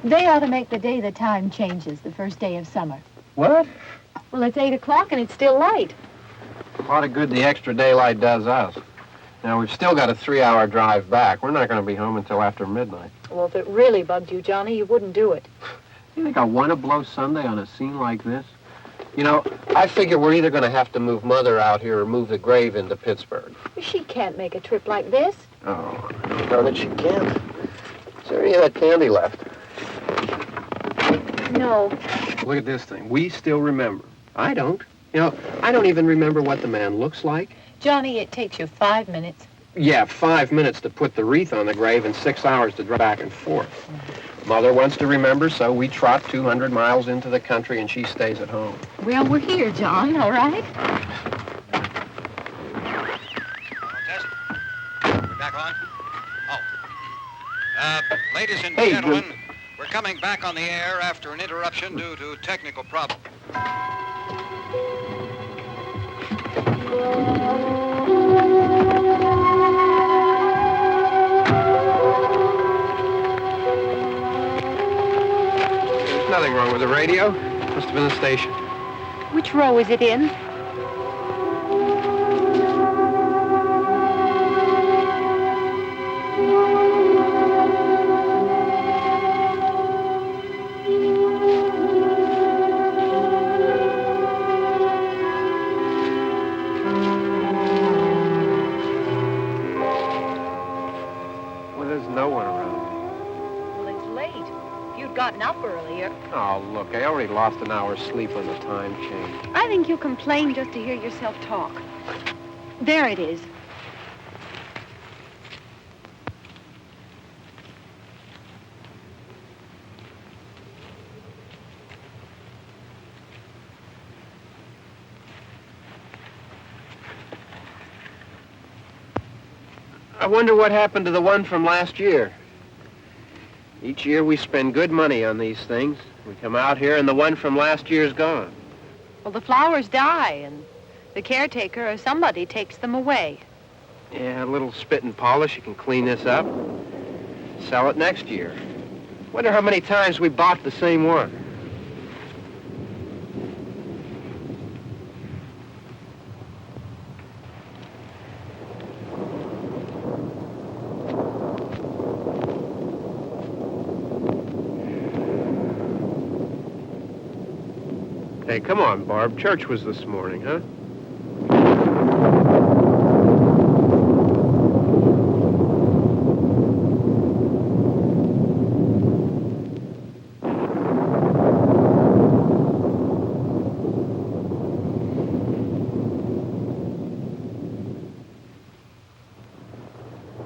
They ought to make the day the time changes, the first day of summer. What? Well, it's 8 o'clock and it's still light. A lot of good the extra daylight does us. Now, we've still got a 3-hour drive back. We're not going to be home until after midnight. Well, if it really bugged you, Johnny, you wouldn't do it. You think I want to blow Sunday on a scene like this? You know, I figure we're either going to have to move Mother out here or move the grave into Pittsburgh. She can't make a trip like this. Oh, I don't know that she can. Is there any of that candy left? No. Look at this thing. We still remember. I don't. You know, I don't even remember what the man looks like. Johnny, it takes you 5 minutes. Yeah, 5 minutes to put the wreath on the grave and 6 hours to drive back and forth. Mother wants to remember, so we trot 200 miles into the country and she stays at home. Well, we're here, John, all right? Test. We're back on? Oh. Ladies and Hey, gentlemen, we're coming back on the air after an interruption due to technical problem. There's nothing wrong with the radio. Must have been the station. Which row is it in? Well, there's no one around. Well, it's late. If you'd gotten up earlier. Oh, look, I already lost an hour's sleep on the time change. I think you complain just to hear yourself talk. There it is. I wonder what happened to the one from last year. Each year we spend good money on these things. We come out here and the one from last year's gone. Well, the flowers die, and the caretaker or somebody takes them away. Yeah, a little spit and polish. You can clean this up. Sell it next year. Wonder how many times we bought the same one. Hey, come on, Barb. Church was this morning, huh?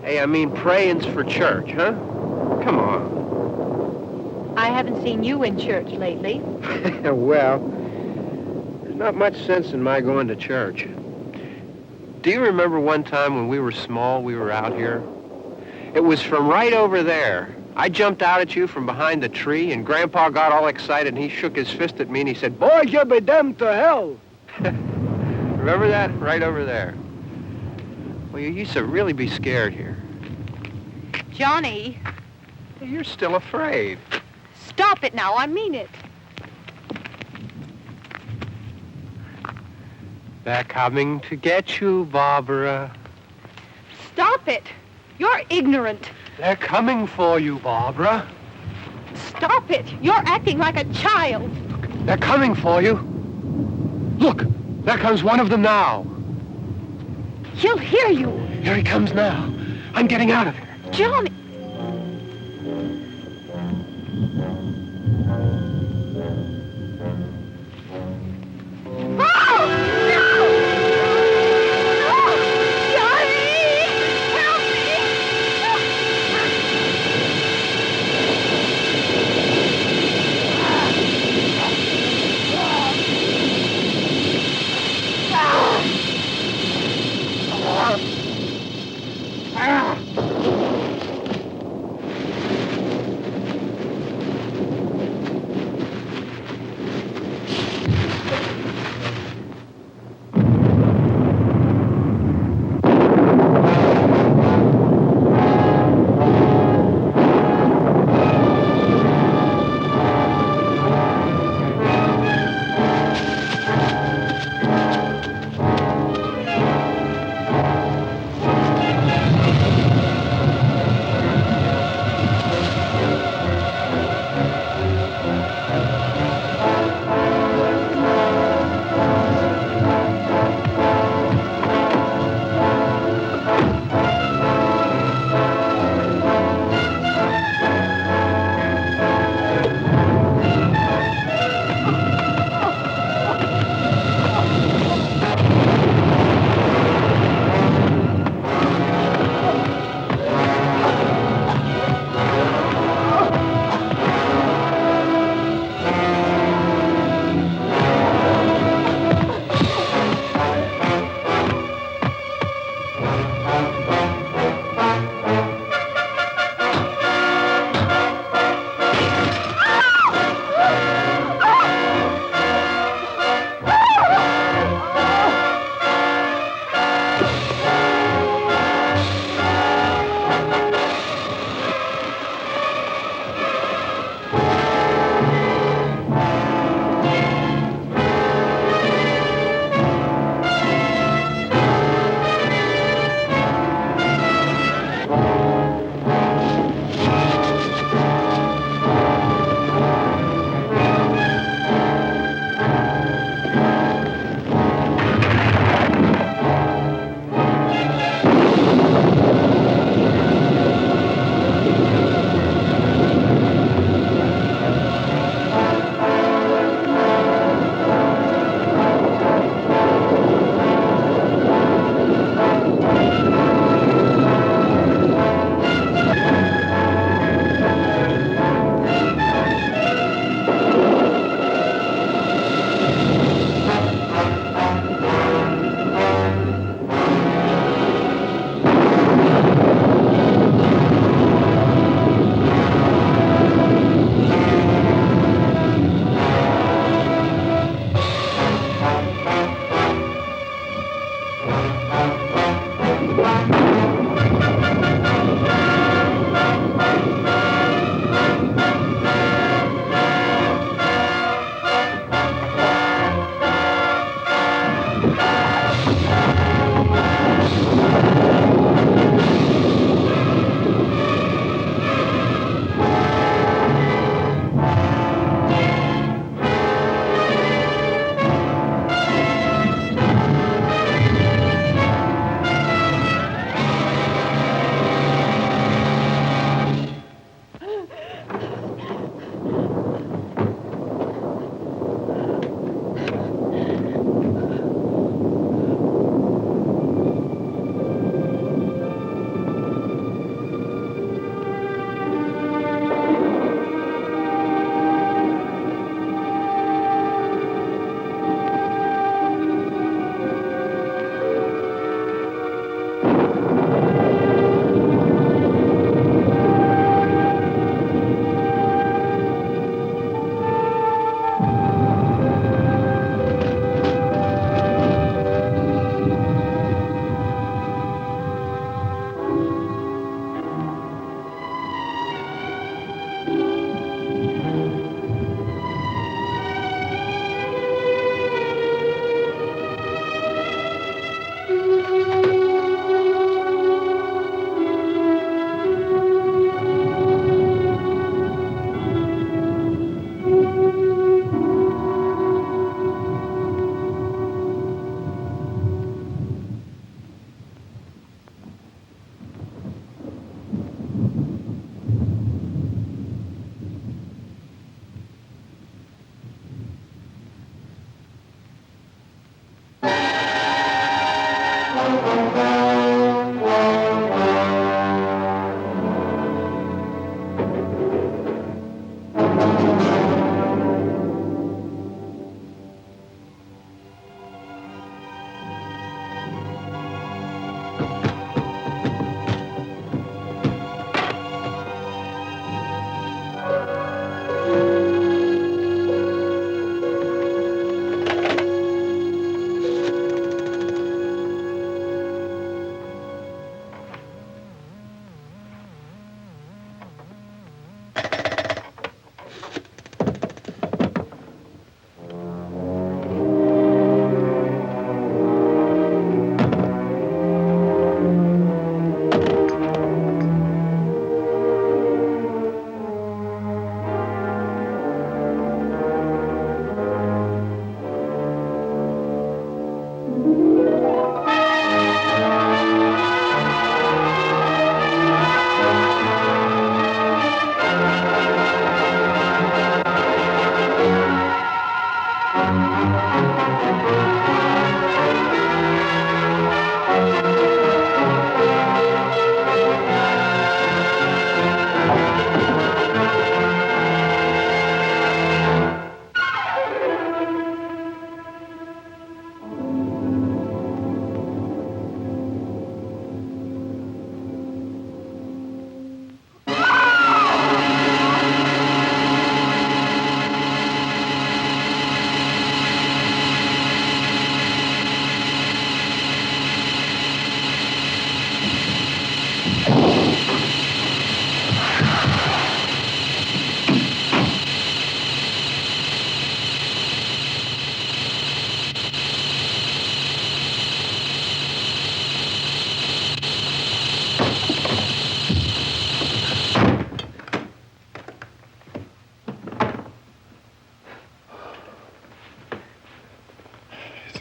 Hey, I mean praying's for church, huh? Come on. I haven't seen you in church lately. Well, there's not much sense in my going to church. Do you remember one time when we were small, we were out here? It was from right over there. I jumped out at you from behind the tree, and Grandpa got all excited, and he shook his fist at me, and he said, "Boys, you'll be damned to hell." Remember that? Right over there. Well, you used to really be scared here. Johnny, You're still afraid. stop it now. I mean it. They're coming to get you, Barbara. Stop it. You're ignorant. They're coming for you, Barbara. Stop it. You're acting like a child. They're coming for you. Look, there comes one of them now. He'll hear you. Here he comes now. I'm getting out of here. Johnny.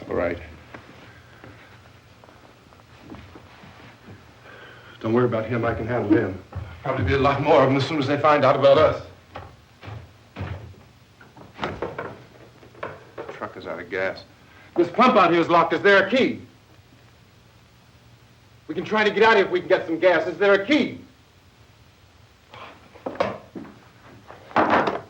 All right. Don't worry about him. I can handle him. Probably be a lot more of them as soon as they find out about us. The truck is out of gas. This pump out here is locked. Is there a key? We can try to get out of here if we can get some gas. Is there a key? I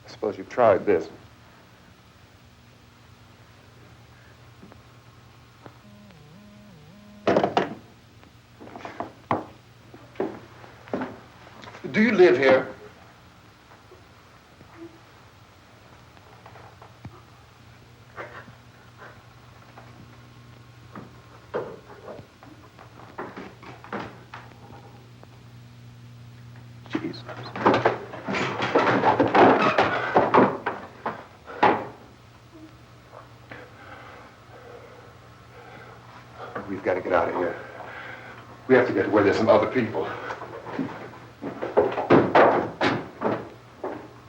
suppose you've tried this. Do you live here? Jesus. We've got to get out of here. We have to get to where there's some other people.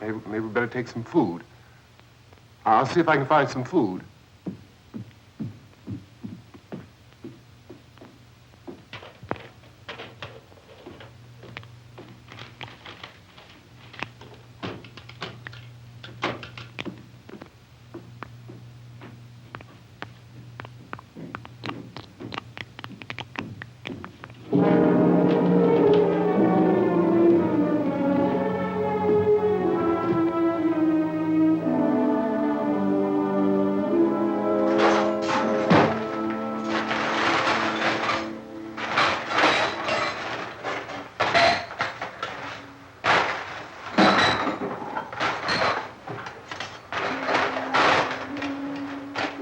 Maybe we better take some food. I'll see if I can find some food.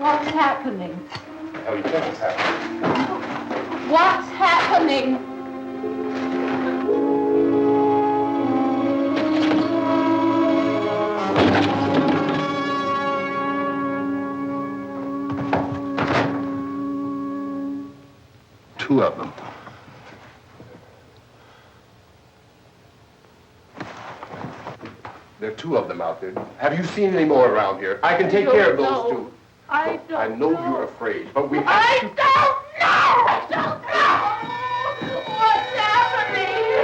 What's happening? How do you think it's happening? What's happening? Two of them. There are two of them out there. Have you seen any more around here? I can take care of those two. I don't I know you're afraid, but we have I to... don't know! I don't know! What's happening?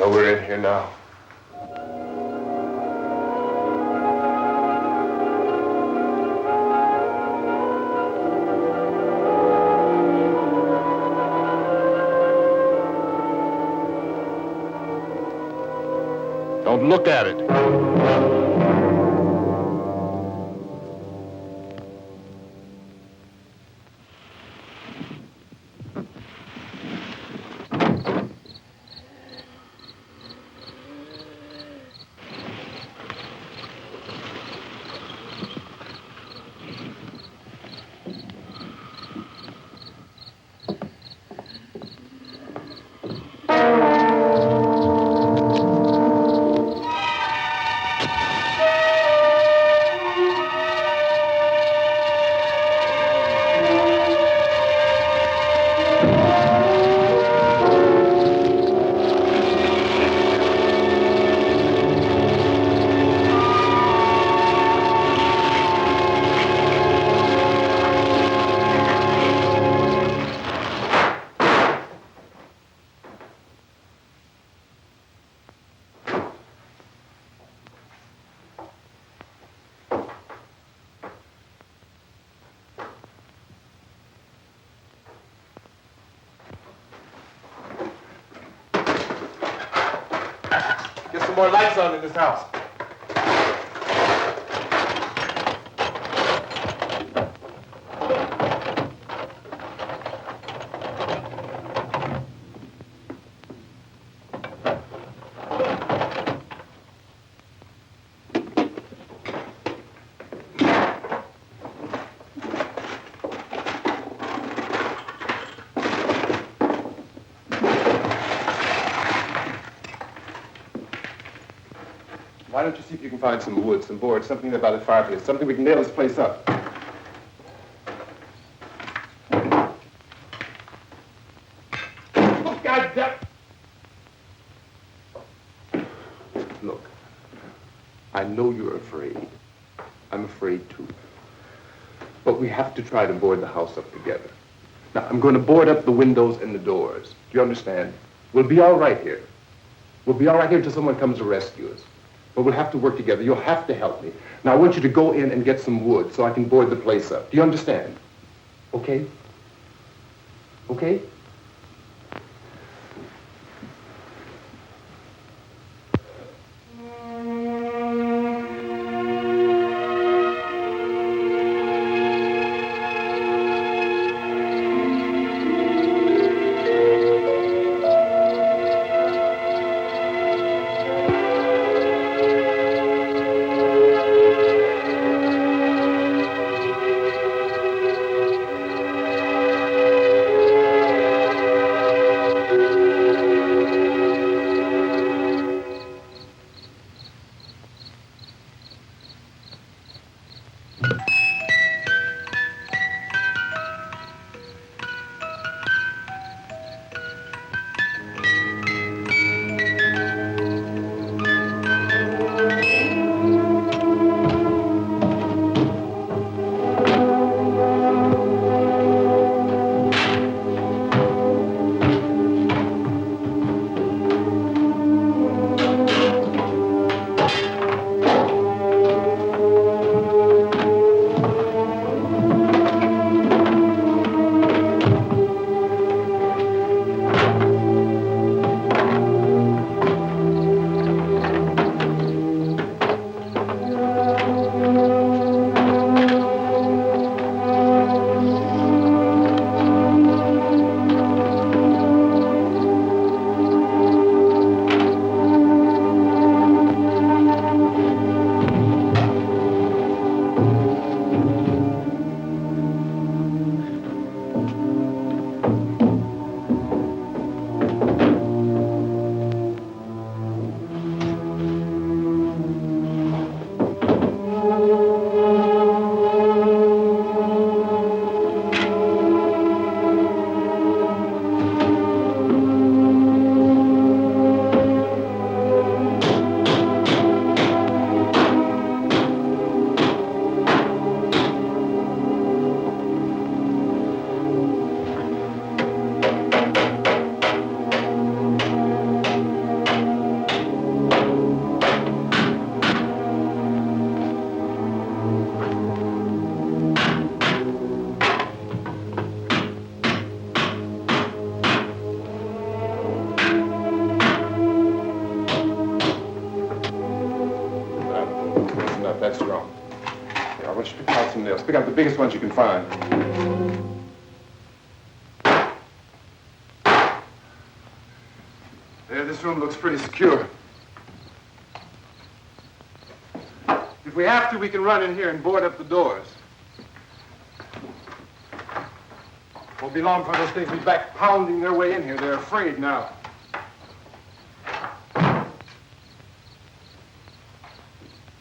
know we're in here now. Don't look at it. Get some more lights on in this house. Why don't you see if you can find some wood, some board, something about the fireplace, something we can nail this place up. Oh, God damn! Look, I know you're afraid. I'm afraid too. But we have to try to board the house up together. Now, I'm going to board up the windows and the doors. Do you understand? We'll be all right here. We'll be all right here until someone comes to rescue us. But we'll have to work together. You'll have to help me. Now, I want you to go in and get some wood so I can board the place up. Do you understand? Okay? Okay? Let's pick up the biggest ones you can find. There, this room looks pretty secure. If we have to, we can run in here and board up the doors. Won't be long for those things to be back pounding their way in here. They're afraid now.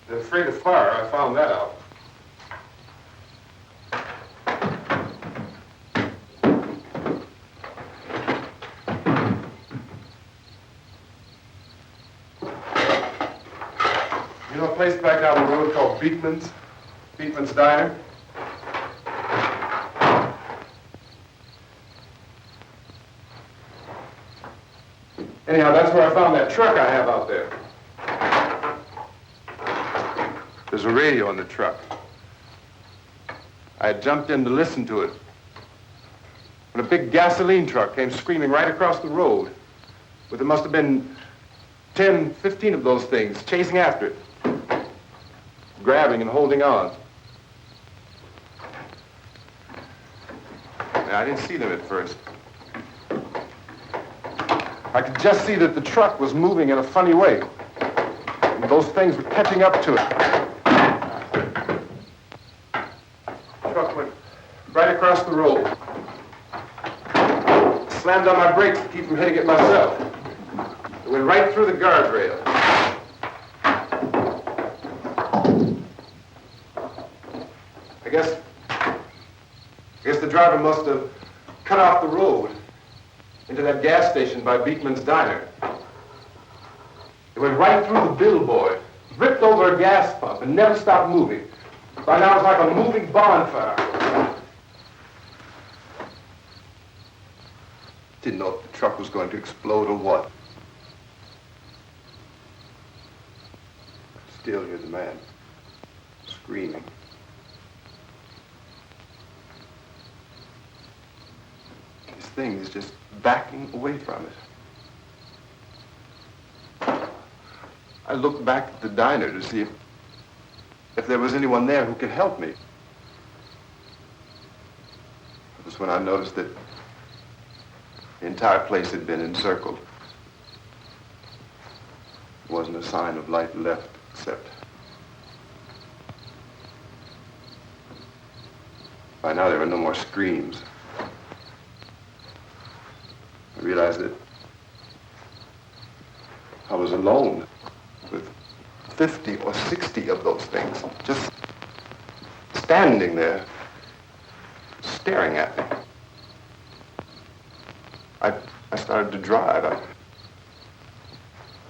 They're afraid of fire. I found that out. You know a place back down the road called Beekman's? Beekman's Diner? Anyhow, that's where I found that truck I have out there. There's a radio on the truck. I had jumped in to listen to it when a big gasoline truck came screaming right across the road. But there must have been 10, 15 of those things chasing after it, grabbing and holding on. Now, I didn't see them at first. I could just see that the truck was moving in a funny way. And those things were catching up to it. The truck went right across the road. Slammed on my brakes to keep from hitting it myself. It went right through the guardrail. I guess the driver must have cut off the road into that gas station by Beekman's Diner. It went right through the billboard, ripped over a gas pump, and never stopped moving. By now it's like a moving bonfire. Didn't know if the truck was going to explode or what. Still hear the man screaming. This thing is just backing away from it. I looked back at the diner to see if there was anyone there who could help me. It was when I noticed that the entire place had been encircled. There wasn't a sign of life left except by now there were no more screams. I realized that I was alone with 50 or 60 of those things, just standing there, staring at me. I started to drive. I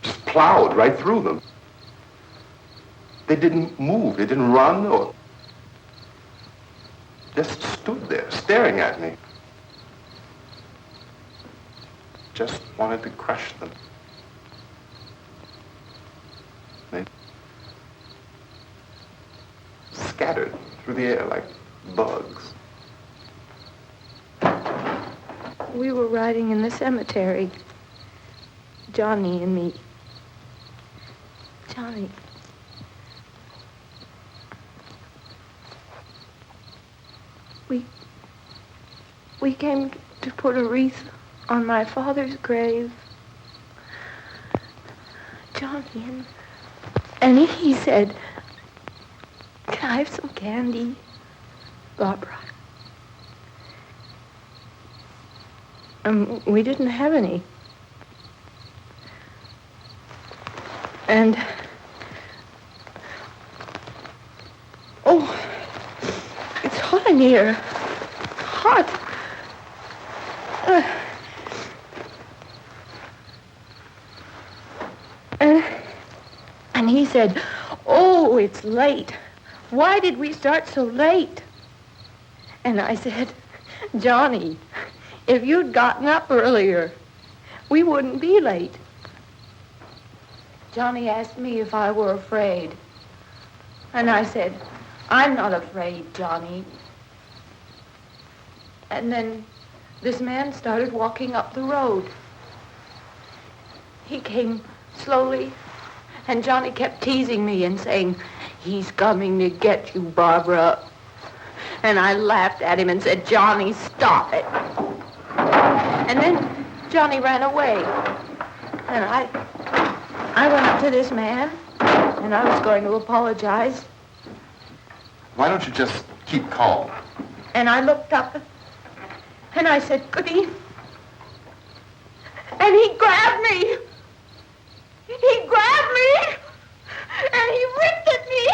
just plowed right through them. They didn't move. They didn't run or just stood there, staring at me. Just wanted to crush them. They scattered through the air like bugs. We were riding in the cemetery, Johnny and me. Johnny. We came to put a wreath on my father's grave. Johnny, and he said, "Can I have some candy, Barbara?" We didn't have any. And, oh, it's hot in here. Hot. And he said, "Oh, it's late. Why did we start so late?" And I said, "Johnny, if you'd gotten up earlier, we wouldn't be late." Johnny asked me if I were afraid. And I said, "I'm not afraid, Johnny." And then this man started walking up the road. He came slowly, and Johnny kept teasing me and saying, "He's coming to get you, Barbara." And I laughed at him and said, Johnny, stop it. And then Johnny ran away. And I went up to this man, and I was going to apologize. Why don't you just keep calm? And I looked up, and I said, good evening. And he grabbed me. He grabbed me, and he ripped at me.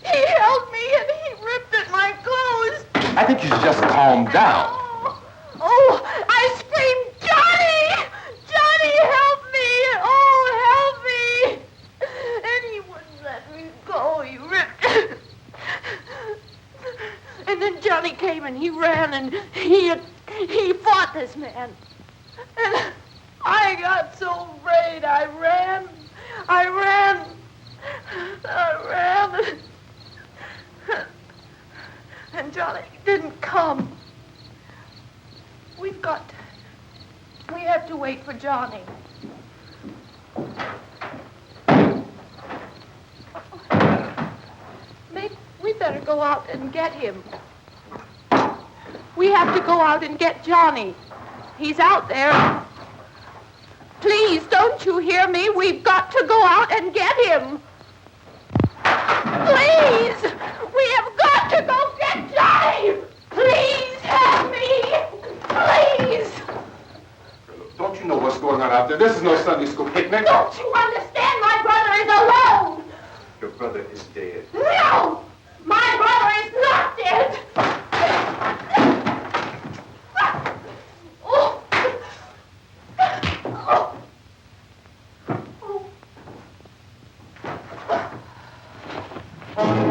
He held me, and he ripped at my clothes. I think you should just calm down. Oh, I screamed, Johnny! Johnny, help me! Oh, help me! And he wouldn't let me go. He ripped. And then Johnny came and he ran and he fought this man. And I got so afraid. I ran. And Johnny didn't come. We have to wait for Johnny. We better go out and get him. We have to go out and get Johnny. He's out there. Please, don't you hear me? We've got to go out and get him. Please! We have got to go get Johnny! Please help me! Please! Don't you know what's going on out there? This is no Sunday school picnic. Don't you understand? My brother is alone! Your brother is dead. No! My brother is not dead! Oh. Oh.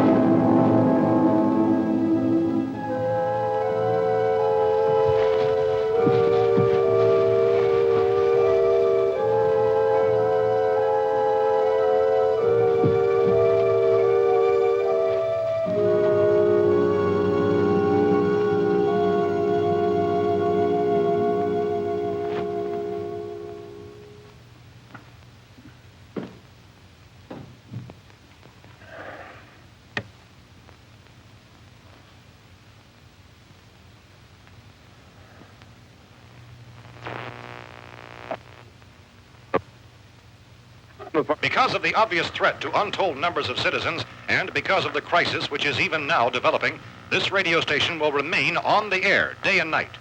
Because of the obvious threat to untold numbers of citizens and because of the crisis which is even now developing, this radio station will remain on the air day and night.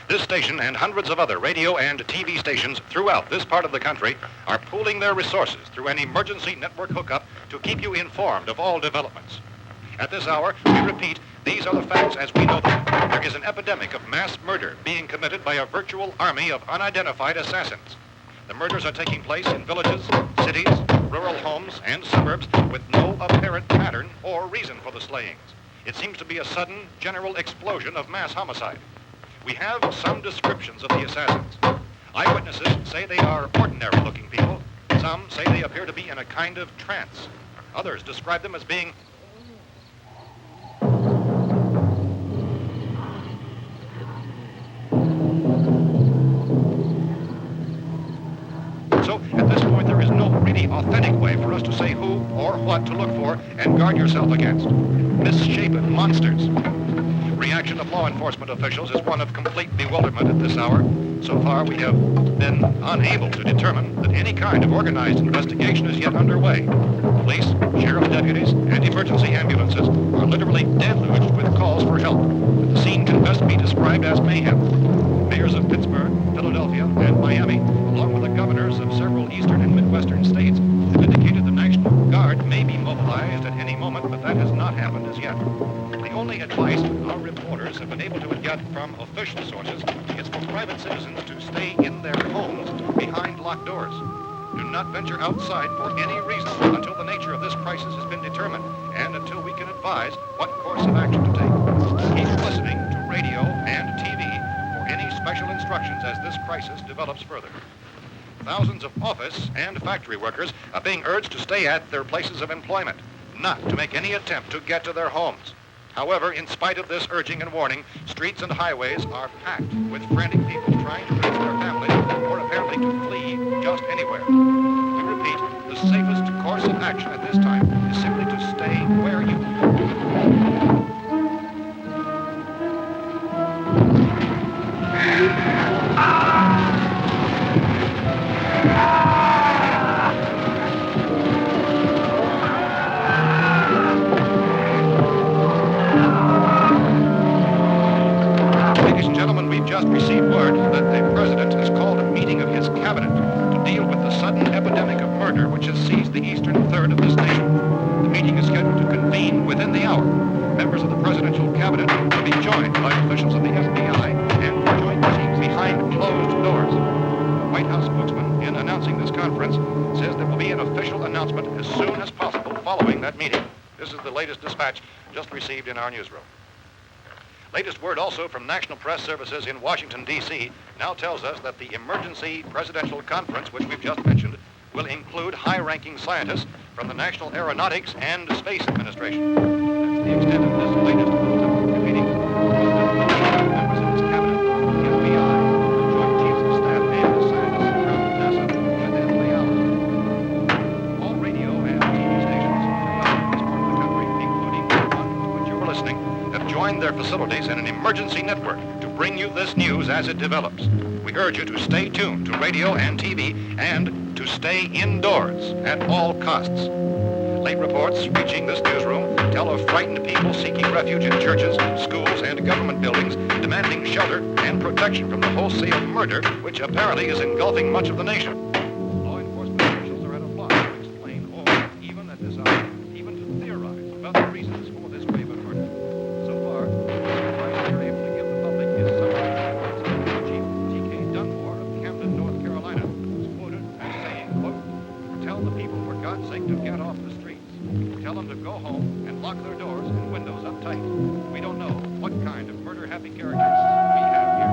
This station and hundreds of other radio and TV stations throughout this part of the country are pooling their resources through an emergency network hookup to keep you informed of all developments. At this hour, we repeat, these are the facts as we know them. There is an epidemic of mass murder being committed by a virtual army of unidentified assassins. The murders are taking place in villages, cities, rural homes, and suburbs with no apparent pattern or reason for the slayings. It seems to be a sudden, general explosion of mass homicide. We have some descriptions of the assassins. Eyewitnesses say they are ordinary-looking people. Some say they appear to be in a kind of trance. Others describe them as being So, at this point, there is no really authentic way for us to say who or what to look for and guard yourself against. Misshapen monsters. Reaction of law enforcement officials is one of complete bewilderment at this hour. So far, we have been unable to determine that any kind of organized investigation is yet underway. Police, sheriff's deputies, and emergency ambulances are literally deluged with calls for help. The scene can best be described as mayhem. Mayors of Pittsburgh, Philadelphia, and Miami, along with the governors of several eastern and midwestern states, have indicated the National Guard may be mobilized at any moment, but that has not happened as yet. The only advice our reporters have been able to get from official sources is for private citizens to stay in their homes behind locked doors. Do not venture outside for any reason until the nature of this crisis has been determined and until we can advise what course of action to take. Keep listening to radio and TV for any special instructions as this crisis develops further. Thousands of office and factory workers are being urged to stay at their places of employment, not to make any attempt to get to their homes. However, in spite of this urging and warning, streets and highways are packed with frantic people trying to reach their families or apparently to flee just anywhere. We repeat, the safest course of action at this time is simply to stay where you are. received word that the president has called a meeting of his cabinet to deal with the sudden epidemic of murder which has seized the eastern third of this nation. The meeting is scheduled to convene within the hour. Members of the presidential cabinet will be joined by officials of the FBI and joint meetings behind closed doors. The White House spokesman, in announcing this conference, says there will be an official announcement as soon as possible following that meeting. This is the latest dispatch just received in our newsroom. Latest word also from National Press Services in Washington, D.C. now tells us that the emergency presidential conference, which we've just mentioned, will include high-ranking scientists from the National Aeronautics and Space Administration. That's the extent of this latest meeting. Members of his cabinet, the FBI, the Joint Chiefs of Staff, and the scientists from NASA within the hour. All radio and TV stations throughout this part of the country, including the one to which you're listening, have joined their facilities in an emergency network to bring you this news as it develops. We urge you to stay tuned to radio and TV and to stay indoors at all costs. Late reports reaching this newsroom tell of frightened people seeking refuge in churches, schools, and government buildings, demanding shelter and protection from the wholesale murder which apparently is engulfing much of the nation. Law enforcement officials are at a loss to explain or even at this hour, even to theorize about the reasons for this grave of murder. So far, the advice they're able to give the public is something Chief T.K. Dunmore of Camden, North Carolina, was quoted as saying, quote, "Tell the people, for God's sake, to get off the streets. Tell them to go home and lock their doors and windows up tight. We don't know what kind of murder-happy characters we have here."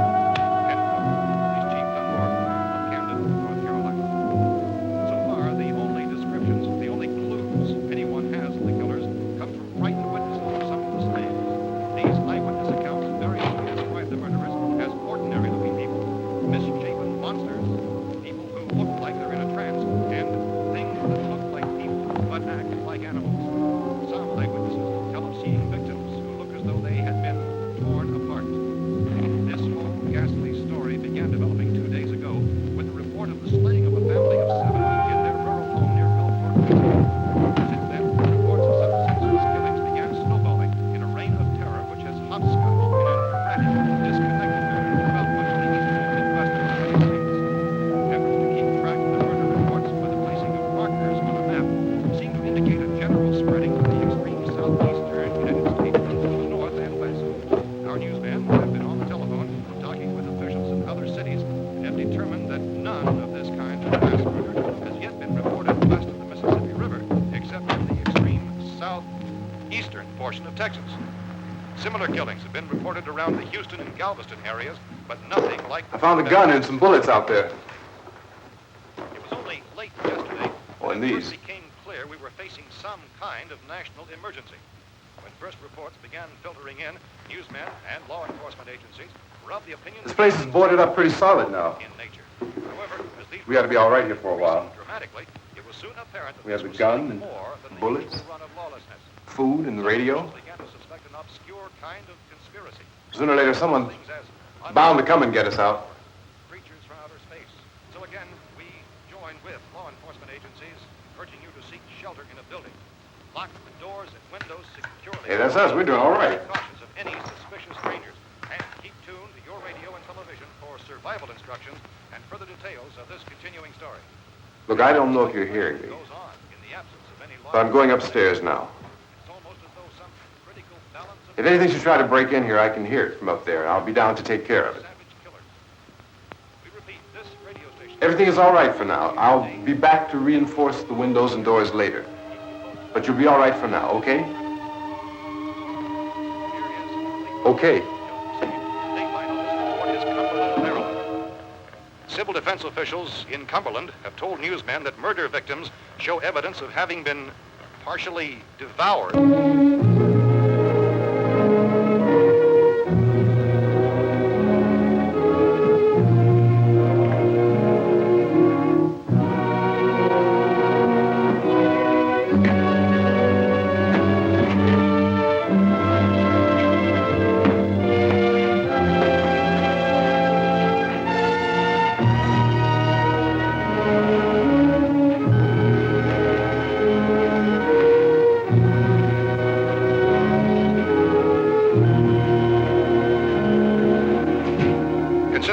End quote. He's Chief Dunmore of Camden, North Carolina. So far, the only descriptions, the only clues anyone has of the killers come from frightened witnesses of some of the slaves. These eyewitness accounts variously describe the murderers as ordinary-looking people, misshapen monsters, people who look like they're in a trance, and things that look like people but act like animals. Some eyewitnesses tell of seeing victims who look as though they had been torn apart. This whole ghastly story began developing 2 days ago with the report of the slaying of a family of 7 in their rural home near Gulfport, Mexico. Since then, reports of such senseless killings began snowballing in a reign of terror which has hopscotched in an erratic, disconnected manner throughout much of the eastern and midwestern United States. Efforts to keep track of the murder reports by the placing of markers on a map seem to indicate a general spreading of the extreme southeastern United States to the north and west. Our newsmen have been on the telephone talking with officials in other cities and have determined that none of this kind of mass murder has yet been reported west of the Mississippi River, except in the extreme southeastern portion of Texas. Similar killings have been reported around the Houston and Galveston areas, but nothing like the... I found a gun and some bullets out there. It was only late yesterday Oh, and when it these. first became clear we were facing some kind of national emergency. When first reports began filtering in, newsmen and law enforcement agencies were of the opinion... This place is boarded up pretty solid now. ...in nature. However, as these We ought to be all right here for a while. dramatically, it was soon apparent that We have this the was gun something and more than bullets. the usual run of lawlessness. Food and the radio. Officials began to suspect an obscure kind of conspiracy. Sooner or later, someone Things as bound to come and get us out. creatures from outer space. So again, we join with law enforcement agencies, urging you to seek shelter in a building. Lock the doors and windows securely. Hey, that's us. We're doing all right. Be cautious of any suspicious strangers. And keep tuned to your radio and television for survival instructions and further details of this continuing story. Look, I don't know if you're hearing me, Goes on in the absence of any law. but I'm going upstairs now. It's almost as though some critical balance of If anything should try to break in here, I can hear it from up there. I'll be down to take care of it. savage killers. We repeat, this radio station... Everything is all right for now. I'll be back to reinforce the windows and doors later. But you'll be all right for now, okay? Okay. Civil defense officials in Cumberland have told newsmen that murder victims show evidence of having been partially devoured.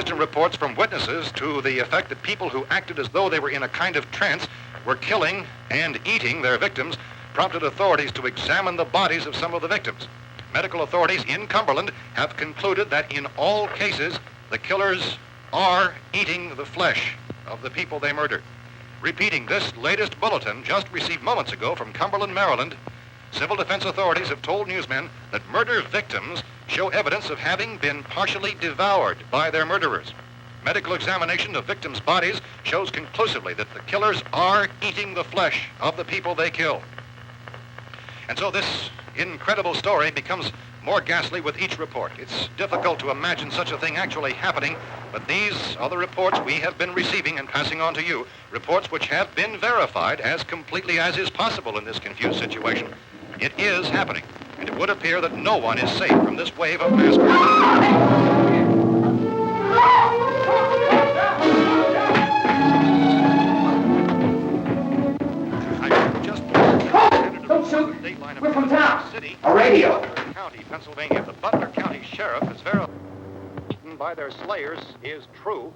inconsistent reports from witnesses to the effect that people who acted as though they were in a kind of trance were killing and eating their victims prompted authorities to examine the bodies of some of the victims. Medical authorities in Cumberland have concluded that in all cases, the killers are eating the flesh of the people they murdered. Repeating this latest bulletin just received moments ago from Cumberland, Maryland, civil defense authorities have told newsmen that murder victims show evidence of having been partially devoured by their murderers. Medical examination of victims' bodies shows conclusively that the killers are eating the flesh of the people they killed. And so this incredible story becomes more ghastly with each report. It's difficult to imagine such a thing actually happening, but these are the reports we have been receiving and passing on to you, reports which have been verified as completely as is possible in this confused situation. It is happening, and it would appear that no one is safe from this wave of mass murder. Don't shoot! We're from town. A radio. County, Pennsylvania. The Butler County Sheriff has verified by their slayers is true.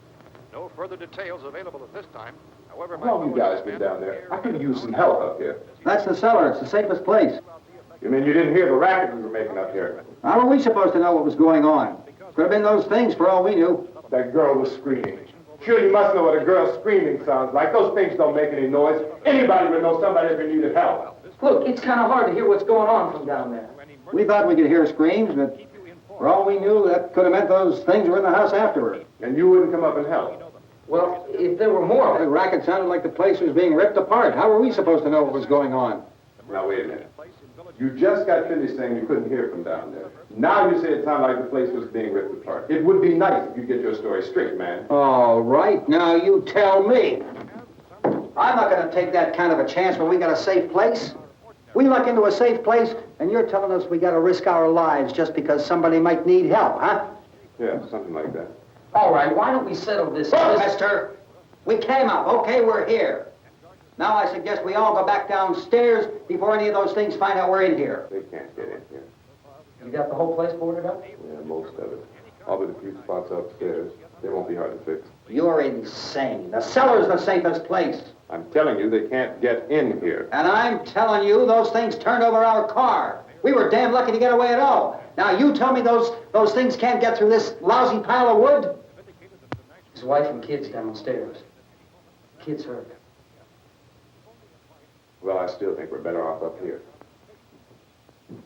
No further details available at this time. However, How long you guys been down there? I could use some help up here. That's the cellar. It's the safest place. You mean you didn't hear the racket we were making up here? How were we supposed to know what was going on? Could have been those things for all we knew. That girl was screaming. Sure, you must know what a girl screaming sounds like. Those things don't make any noise. Anybody would know somebody ever needed help. Look, it's kind of hard to hear what's going on from down there. We thought we could hear screams, but for all we knew, that could have meant those things were in the house afterward. And you wouldn't come up and help? Well, if there were more... The racket sounded like the place was being ripped apart. How were we supposed to know what was going on? Now, wait a minute. You just got finished saying you couldn't hear from down there. Now you say it sounded like the place was being ripped apart. It would be nice if you get your story straight, man. All right, now you tell me. I'm not going to take that kind of a chance when we got a safe place. We luck into a safe place, and you're telling us we got to risk our lives just because somebody might need help, huh? Yeah, something like that. All right, why don't we settle this... Look, mister, we came up. Okay, we're here. Now I suggest we all go back downstairs before any of those things find out we're in here. They can't get in here. You got the whole place boarded up? Yeah, most of it. All but a few spots upstairs. They won't be hard to fix. You're insane. The cellar's the safest place. I'm telling you, they can't get in here. And I'm telling you, those things turned over our car. We were damn lucky to get away at all. Now you tell me those things can't get through this lousy pile of wood? His wife and kids downstairs. Kids hurt. Well, I still think we're better off up here.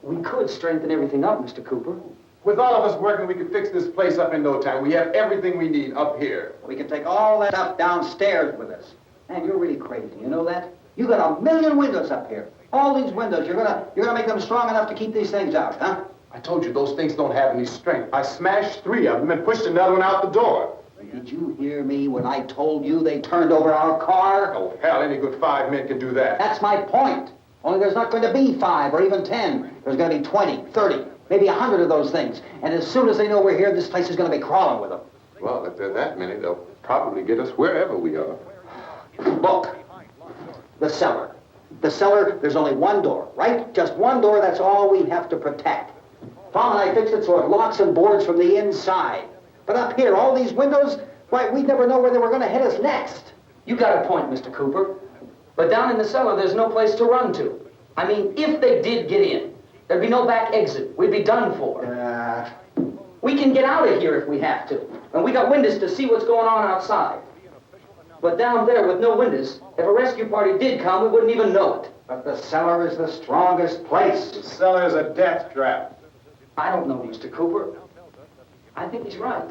We could strengthen everything up, Mr. Cooper. With all of us working, we could fix this place up in no time. We have everything we need up here. We can take all that stuff downstairs with us. Man, you're really crazy, you know that? You got 1 million windows up here. All these windows, you're gonna make them strong enough to keep these things out, huh? I told you those things don't have any strength. I smashed 3 of them and pushed another one out the door. Did you hear me when I told you they turned over our car? Oh, hell, any good 5 men can do that. That's my point. Only there's not going to be 5 or even 10. There's going to be 20, 30, maybe 100 of those things. And as soon as they know we're here, this place is going to be crawling with them. Well, if there are that many, they'll probably get us wherever we are. Look, the cellar. The cellar, there's only one door, right? Just one door, that's all we have to protect. Tom and I fixed it so it locks and boards from the inside. But up here, all these windows, why, we'd never know where they were going to hit us next. You got a point, Mr. Cooper. But down in the cellar, there's no place to run to. I mean, if they did get in, there'd be no back exit. We'd be done for. We can get out of here if we have to. And we got windows to see what's going on outside. But down there with no windows, if a rescue party did come, we wouldn't even know it. But the cellar is the strongest place. The cellar is a death trap. I don't know, Mr. Cooper. I think he's right.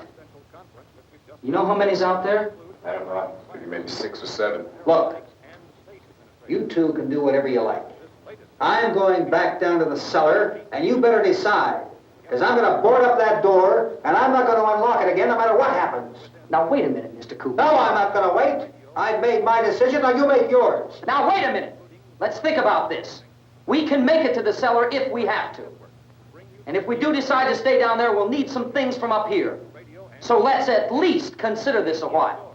You know how many's out there? I don't know. Maybe 6 or 7. Look, you two can do whatever you like. I'm going back down to the cellar, and you better decide. Because I'm going to board up that door, and I'm not going to unlock it again no matter what happens. Now, wait a minute, Mr. Cooper. No, I'm not going to wait. I've made my decision, now you make yours. Now, wait a minute. Let's think about this. We can make it to the cellar if we have to. And if we do decide to stay down there, we'll need some things from up here. So let's at least consider this a while.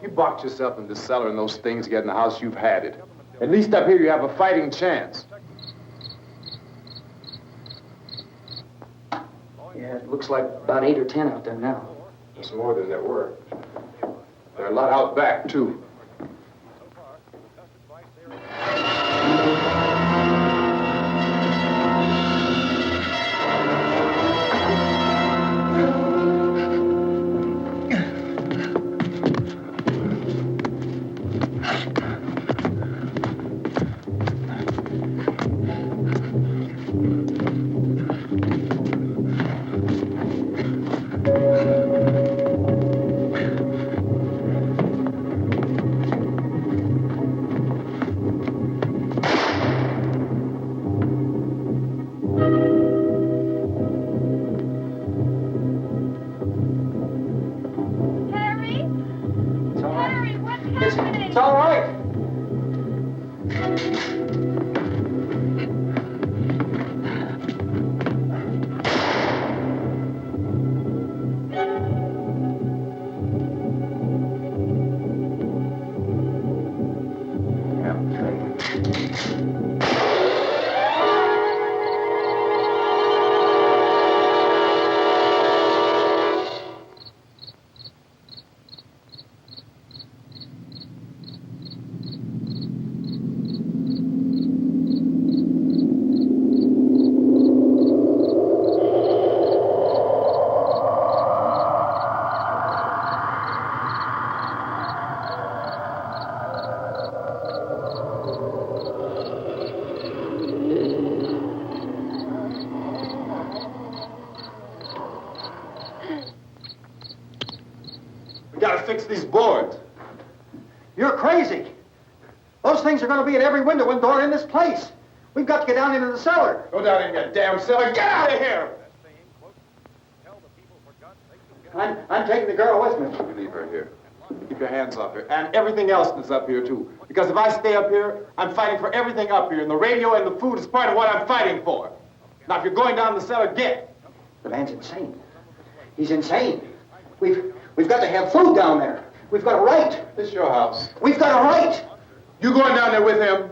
You boxed yourself in the cellar and those things get in the house, you've had it. At least up here you have a fighting chance. Yeah, it looks like about 8 or 10 out there now. It's more than there were. There are a lot out back, too. It's all right. We gotta fix these boards. You're crazy. Those things are going to be at every window and door in this place. We've got to get down into the cellar. Go down in your damn cellar. Get out of here! I'm taking the girl with me. You leave her here. Keep your hands off her. And everything else that's up here, too. Because if I stay up here, I'm fighting for everything up here. And the radio and the food is part of what I'm fighting for. Now, if you're going down the cellar, get. The man's insane. He's insane. We've got to have food down there. We've got a right. This is your house. We've got a right. You going down there with him?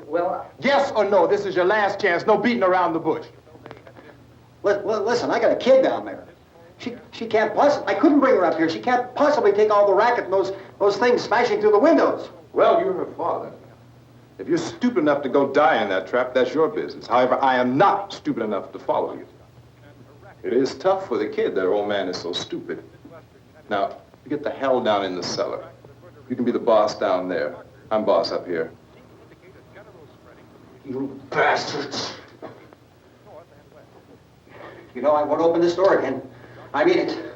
Well, Yes or no? This is your last chance. No beating around the bush. Listen, I got a kid down there. She can't possibly. I couldn't bring her up here. She can't possibly take all the racket and those things smashing through the windows. Well, you're her father. If you're stupid enough to go die in that trap, that's your business. However, I am not stupid enough to follow you. It is tough for the kid that her old man is so stupid. Now, you get the hell down in the cellar. You can be the boss down there. I'm boss up here. You bastards. You know, I won't open this door again. I mean it.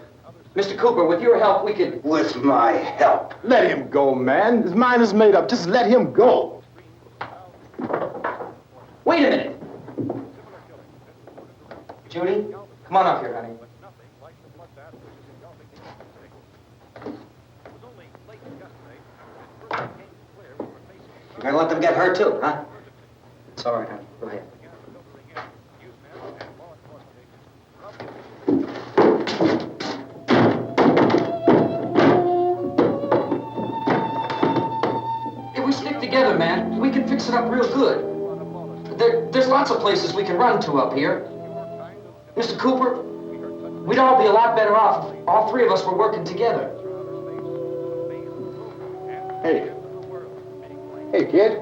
Mr. Cooper, with your help, we could... With my help. Let him go, man. His mind is made up. Just let him go. Wait a minute. Judy, come on up here, honey. You're gonna let them get hurt too, huh? It's all right, honey. Go ahead. If we stick together, man, we can fix it up real good. There's lots of places we can run to up here. Mr. Cooper, we'd all be a lot better off if all three of us were working together. Hey. Hey, kid.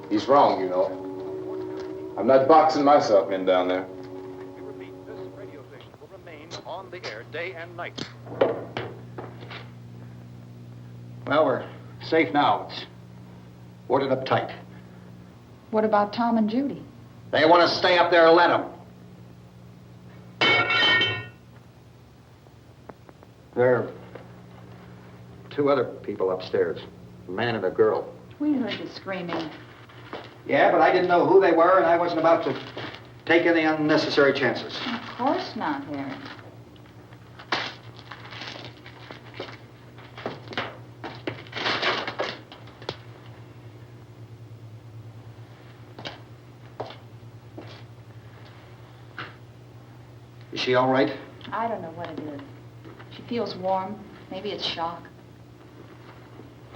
He's wrong, you know. I'm not boxing myself in down there. We repeat, this radio station will remain on the air day and night. Well, we're safe now. It's boarded up tight. What about Tom and Judy? They want to stay up there, let them. There are two other people upstairs, a man and a girl. We heard the screaming. Yeah, but I didn't know who they were, and I wasn't about to take any unnecessary chances. Of course not, Harry. Is she all right? I don't know what it is. She feels warm. Maybe it's shock.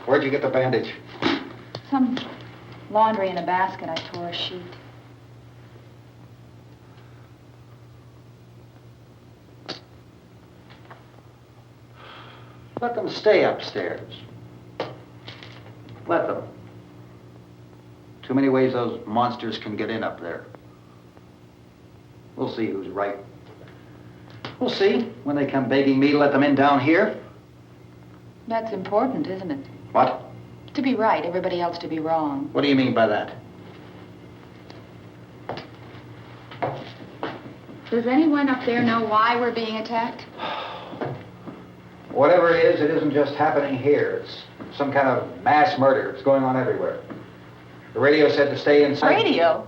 Where'd you get the bandage? Some laundry in a basket. I tore a sheet. Let them stay upstairs. Let them. Too many ways those monsters can get in up there. We'll see who's right. We'll see when they come begging me to let them in down here. That's important, isn't it? What? To be right, everybody else to be wrong. What do you mean by that? Does anyone up there know why we're being attacked? Whatever it is, it isn't just happening here. It's some kind of mass murder. It's going on everywhere. The radio said to stay inside. Radio?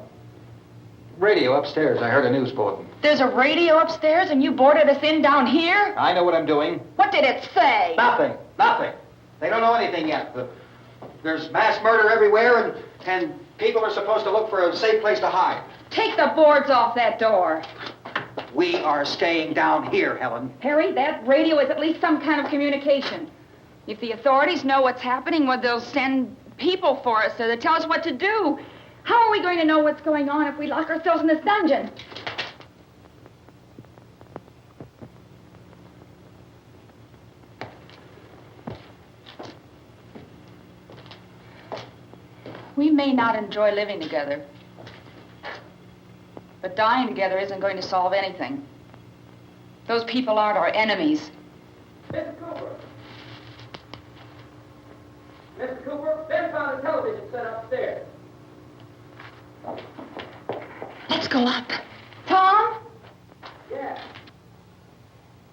Radio upstairs. I heard a news bulletin. There's a radio upstairs and you boarded us in down here? I know what I'm doing. What did it say? Nothing. Nothing. They don't know anything yet. There's mass murder everywhere, and people are supposed to look for a safe place to hide. Take the boards off that door. We are staying down here, Helen. Harry, that radio is at least some kind of communication. If the authorities know what's happening, well, they'll send people for us so they tell us what to do. How are we going to know what's going on if we lock ourselves in this dungeon? We may not enjoy living together, but dying together isn't going to solve anything. Those people aren't our enemies. Mr. Cooper! Mr. Cooper, Ben found a television set upstairs. Let's go up. Tom? Yeah.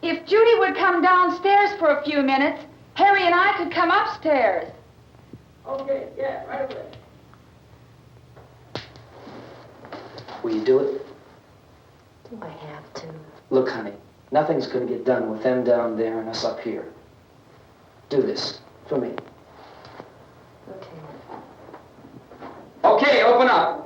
If Judy would come downstairs for a few minutes, Harry and I could come upstairs. Okay, yeah, right away. Will you do it? Do I have to? Look, honey, nothing's going to get done with them down there and us up here. Do this for me. Okay. Okay, open up.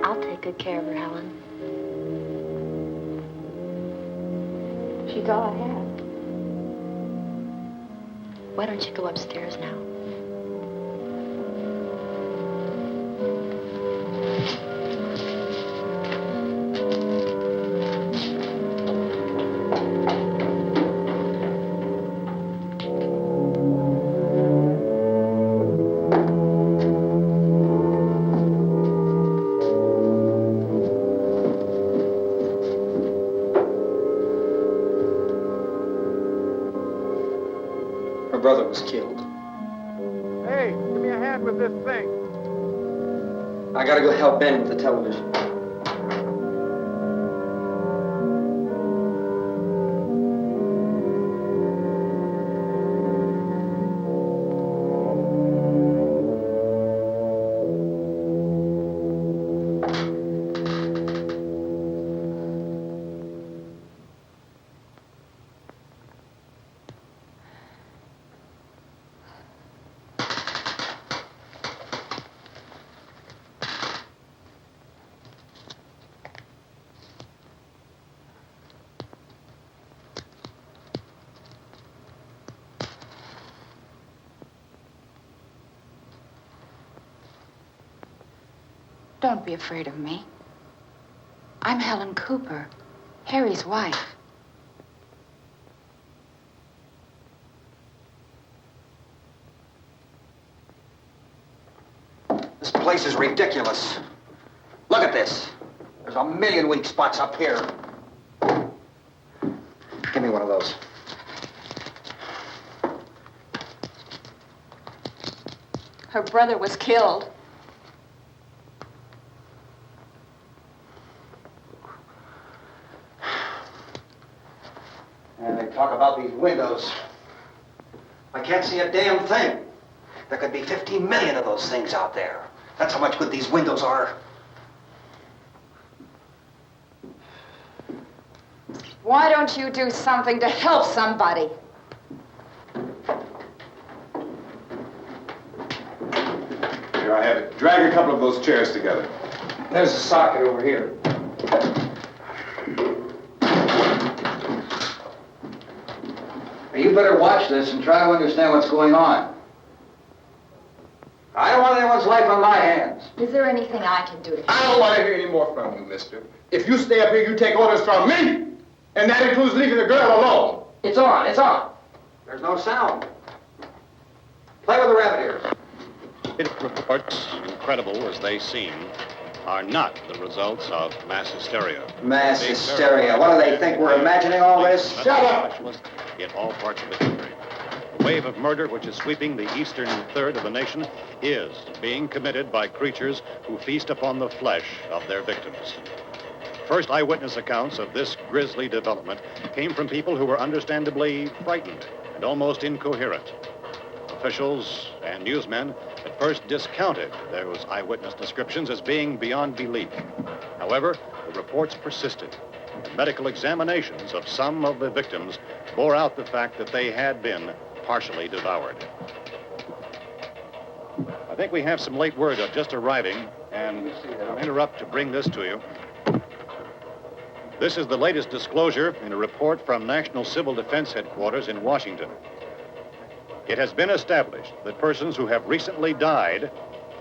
I'll take good care of her, Helen. She's all I have. Why don't you go upstairs now? Her brother was killed. Hey, give me a hand with this thing. I gotta go help Ben with the television. Don't be afraid of me. I'm Helen Cooper, Harry's wife. This place is ridiculous. Look at this. There's a million weak spots up here. Give me one of those. Her brother was killed. And they talk about these windows. I can't see a damn thing. There could be 15 million of those things out there. That's how much good these windows are. Why don't you do something to help somebody? Here, I have it. Drag a couple of those chairs together. There's a socket over here. You better watch this and try to understand what's going on. I don't want anyone's life on my hands. Is there anything I can do to I don't want to hear any more from you, mister. If you stay up here, you take orders from me. And that includes leaving the girl alone. It's on, it's on. There's no sound. Play with the rabbit ears. Reports, incredible as they seem, are not the results of mass hysteria. Mass hysteria. What do they think? We're imagining all this? Shut up! In all parts of the country. The wave of murder which is sweeping the eastern third of the nation is being committed by creatures who feast upon the flesh of their victims. First eyewitness accounts of this grisly development came from people who were understandably frightened and almost incoherent. Officials and newsmen at first discounted those eyewitness descriptions as being beyond belief. However, the reports persisted. Medical examinations of some of the victims bore out the fact that they had been partially devoured. I think we have some late word just arriving, and I'll interrupt to bring this to you. This is the latest disclosure in a report from National Civil Defense Headquarters in Washington. It has been established that persons who have recently died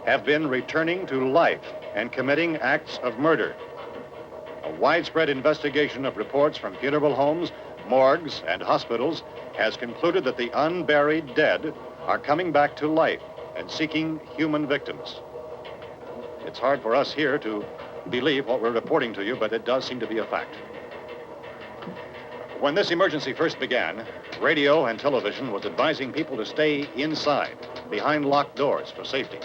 have been returning to life and committing acts of murder. A widespread investigation of reports from funeral homes, morgues, and hospitals has concluded that the unburied dead are coming back to life and seeking human victims. It's hard for us here to believe what we're reporting to you, but it does seem to be a fact. When this emergency first began, radio and television was advising people to stay inside, behind locked doors for safety.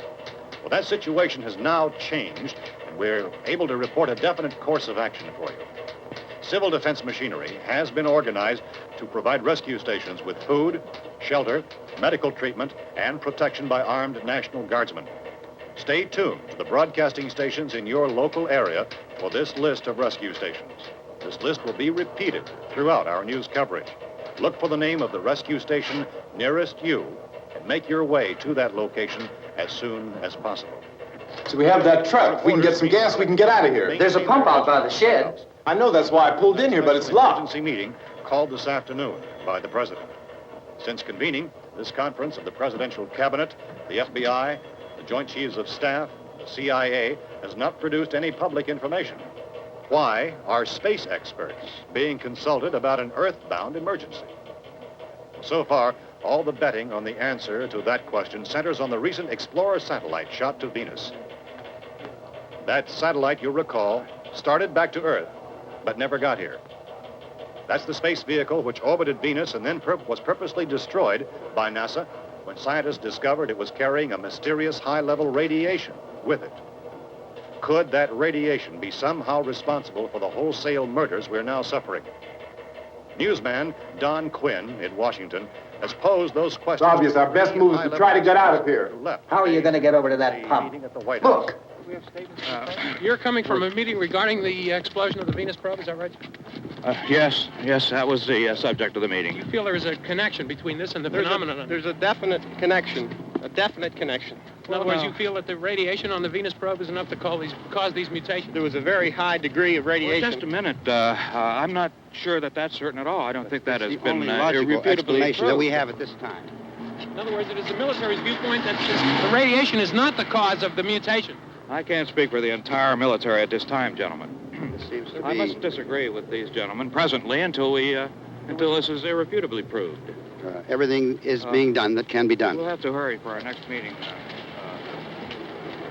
Well, that situation has now changed, and we're able to report a definite course of action for you. Civil defense machinery has been organized to provide rescue stations with food, shelter, medical treatment, and protection by armed National Guardsmen. Stay tuned to the broadcasting stations in your local area for this list of rescue stations. This list will be repeated throughout our news coverage. Look for the name of the rescue station nearest you and make your way to that location as soon as possible. So we have that truck. If we can get some gas, we can get out of here. There's a pump out by the shed. I know, that's why I pulled in here, but it's locked. Emergency meeting called this afternoon by the president. Since convening this conference of the presidential cabinet, the FBI, the Joint Chiefs of Staff, the CIA has not produced any public information. Why are space experts being consulted about an earthbound emergency? So far, all the betting on the answer to that question centers on the recent Explorer satellite shot to Venus. That satellite, you'll recall, started back to Earth, but never got here. That's the space vehicle which orbited Venus and then was purposely destroyed by NASA when scientists discovered it was carrying a mysterious high-level radiation with it. Could that radiation be somehow responsible for the wholesale murders we're now suffering? Newsman Don Quinn in Washington has posed those questions. It's obvious our best move is to try to get out of here. How are you going to get over to that pump? Look. You're coming from a meeting regarding the explosion of the Venus probe, is that right? Yes, that was the subject of the meeting. You feel there is a connection between this and the phenomenon? There's a definite connection. In other words, you feel that the radiation on the Venus probe is enough to cause these mutations? There was a very high degree of radiation. Well, just a minute. I'm not sure that that's certain at all. I don't think that has been logical explanation proved. that we have at this time. In other words, it is the military's viewpoint that the radiation is not the cause of the mutation. I can't speak for the entire military at this time, gentlemen. This seems to I must disagree with these gentlemen presently until this is irrefutably proved. Everything is being done that can be done. We'll have to hurry for our next meeting.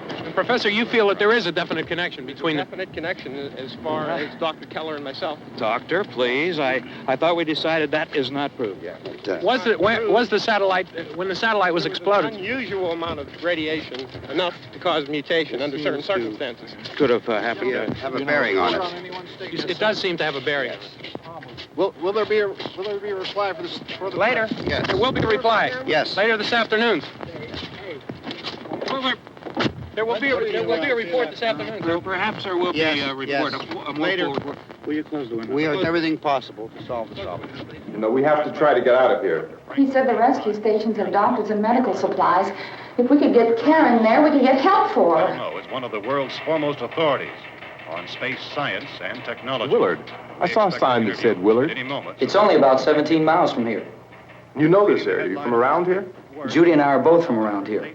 And Professor, you feel that there is a definite connection between Definite connection as far as Dr. Keller and myself. Doctor, please. I thought we decided that is not proved yet. Was the satellite, when the satellite was exploded? An unusual amount of radiation, enough to cause mutation under certain circumstances. Could have happened. Have a bearing on it. It does seem to have a bearing. Will there be a reply for the Later? Yes. There will be a reply. Yes. Later this afternoon. There will be a report this afternoon. Perhaps there will be a report. Later. Will you close the window? We are doing everything possible to solve the problem. You know, we have to try to get out of here. He said the rescue stations have doctors and medical supplies. If we could get Karen there, we could get help for her. No, it's one of the world's foremost authorities on space science and technology. Willard. I saw a sign that said Willard. Any moment. It's only about 17 miles from here. You know this area. You from around here? Judy and I are both from around here.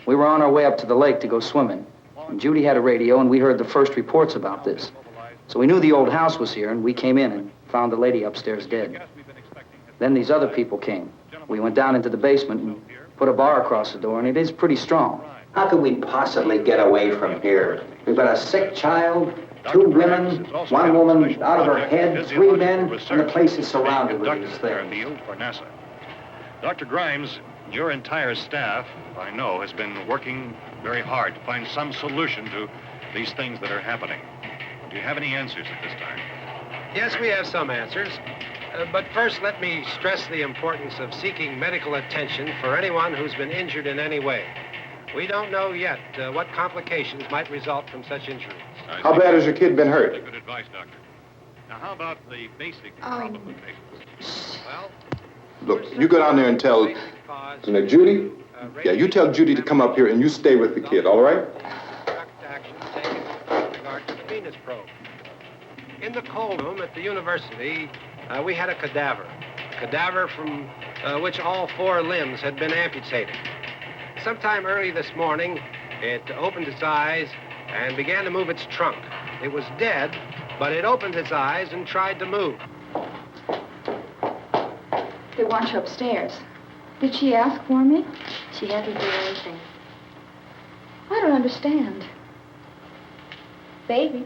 We were on our way up to the lake to go swimming. And Judy had a radio, and we heard the first reports about this. So we knew the old house was here, and we came in and found the lady upstairs dead. Then these other people came. We went down into the basement and put a bar across the door, and it is pretty strong. How could we possibly get away from here? We've got a sick child, 2 women, 1 woman out of her head, 3 men, and the place is surrounded with these things. For NASA. Dr. Grimes, your entire staff, I know, has been working very hard to find some solution to these things that are happening. Do you have any answers at this time? Yes, we have some answers. But first, let me stress the importance of seeking medical attention for anyone who's been injured in any way. We don't know yet what complications might result from such injuries. How bad has your kid been hurt? Good advice, Doctor. Now, how about the basic problem with patients? Well, Look, you go down there and tell, Judy? Yeah, you tell Judy to come up here and you stay with the kid, all right? Action taken with regard to the Venus probe. In the cold room at the university, we had a cadaver from which all 4 limbs had been amputated. Sometime early this morning, it opened its eyes and began to move its trunk. It was dead, but it opened its eyes and tried to move. They want you upstairs. Did she ask for me? She hasn't done anything. I don't understand. Baby.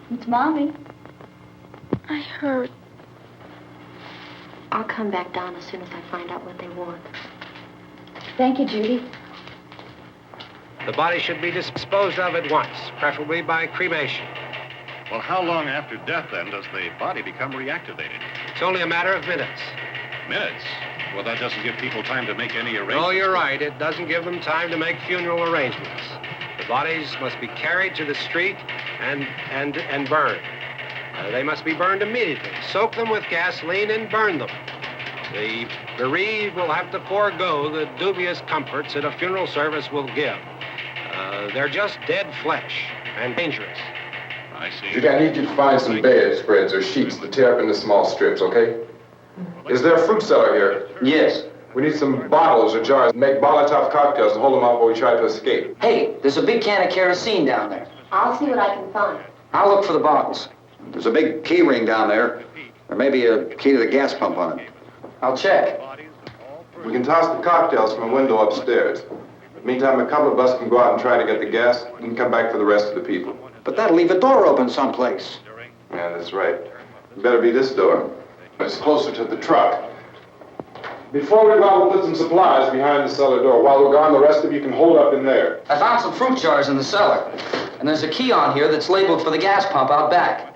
It's Mommy. I heard. I'll come back down as soon as I find out what they want. Thank you, Judy. The body should be disposed of at once, preferably by cremation. Well, how long after death, then, does the body become reactivated? It's only a matter of minutes. Minutes? Well, that doesn't give people time to make any arrangements. Oh, you're right. It doesn't give them time to make funeral arrangements. The bodies must be carried to the street and burned. They must be burned immediately. Soak them with gasoline and burn them. The bereaved will have to forego the dubious comforts that a funeral service will give. They're just dead flesh and dangerous. I see. Judy, I need you to find some bedspreads or sheets to tear up into small strips, okay? Is there a fruit cellar here? Yes. We need some bottles or jars. Make Molotov cocktails and hold them out while we try to escape. Hey, there's a big can of kerosene down there. I'll see what I can find. I'll look for the bottles. There's a big key ring down there. There may be a key to the gas pump on it. I'll check. We can toss the cocktails from a window upstairs. Meantime, a couple of us can go out and try to get the gas and come back for the rest of the people. But that'll leave a door open someplace. Yeah, that's right. It better be this door. It's closer to the truck. Before we go out, we'll put some supplies behind the cellar door. While we're gone, the rest of you can hold up in there. I found some fruit jars in the cellar. And there's a key on here that's labeled for the gas pump out back.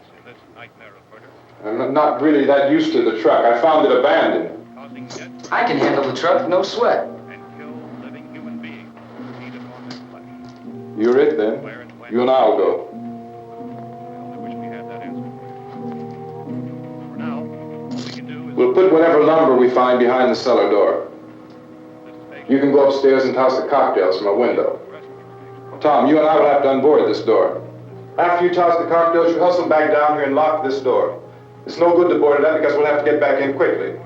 I'm not really that used to the truck. I found it abandoned. I can handle the truck, no sweat. You're it, then. You and I'll go. We'll put whatever lumber we find behind the cellar door. You can go upstairs and toss the cocktails from a window. Tom, you and I will have to unboard this door. After you toss the cocktails, you hustle back down here and lock this door. It's no good to board it up because we'll have to get back in quickly.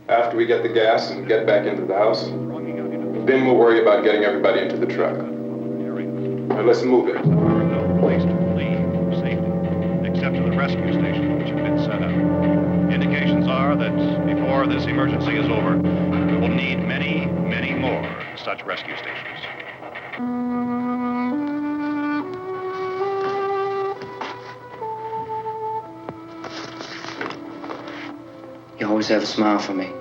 After we get the gas and get back into the house, then we'll worry about getting everybody into the truck. Now let's move it. No place to flee for safety, except to the rescue station, which have been set up. Indications are that before this emergency is over, we will need many, many more such rescue stations. You always have a smile for me.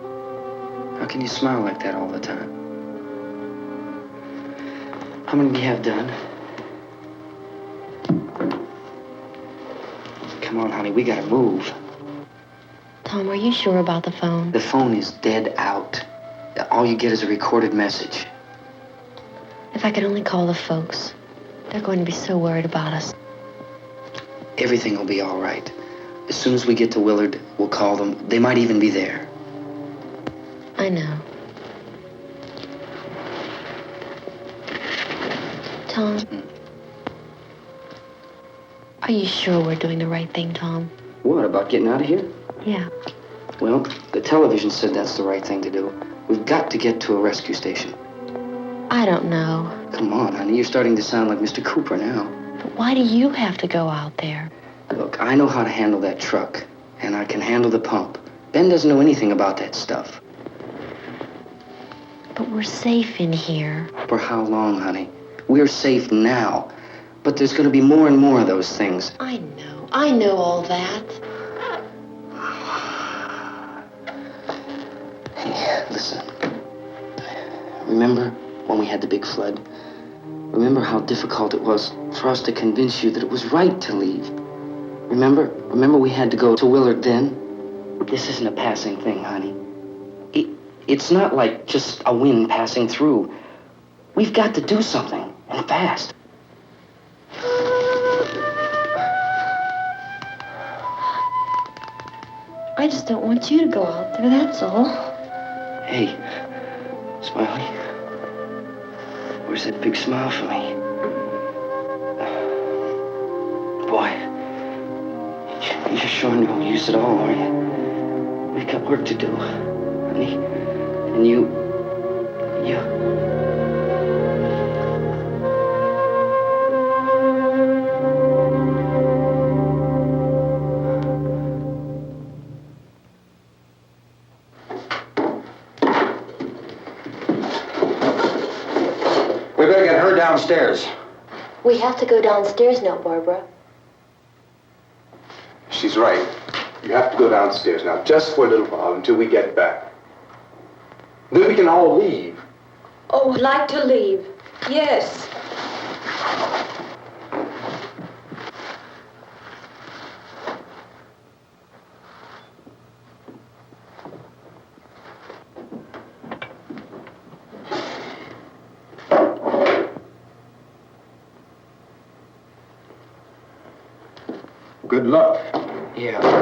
How can you smile like that all the time? How many do you have done? Come on, honey, we gotta move. Tom, are you sure about the phone? The phone is dead out. All you get is a recorded message. If I could only call the folks. They're going to be so worried about us. Everything will be all right. As soon as we get to Willard, we'll call them. They might even be there. I know. Tom? Are you sure we're doing the right thing, Tom? What, about getting out of here? Yeah. Well, the television said that's the right thing to do. We've got to get to a rescue station. I don't know. Come on, honey. You're starting to sound like Mr. Cooper now. But why do you have to go out there? Look, I know how to handle that truck, and I can handle the pump. Ben doesn't know anything about that stuff. But we're safe in here. For how long, honey? We're safe now. But there's going to be more and more of those things. I know. I know all that. Hey, listen. Remember when we had the big flood? Remember how difficult it was for us to convince you that it was right to leave? Remember we had to go to Willard then? This isn't a passing thing, honey. It's not like just a wind passing through. We've got to do something, and fast. I just don't want you to go out there, that's all. Hey, Smiley. Where's that big smile for me? Boy, you're sure no use at all, are you? We've got work to do, honey. And you... We better get her downstairs. We have to go downstairs now, Barbara. She's right. You have to go downstairs now, just for a little while, until we get back. Then we can all leave. Oh, I'd like to leave. Yes. Good luck. Yeah.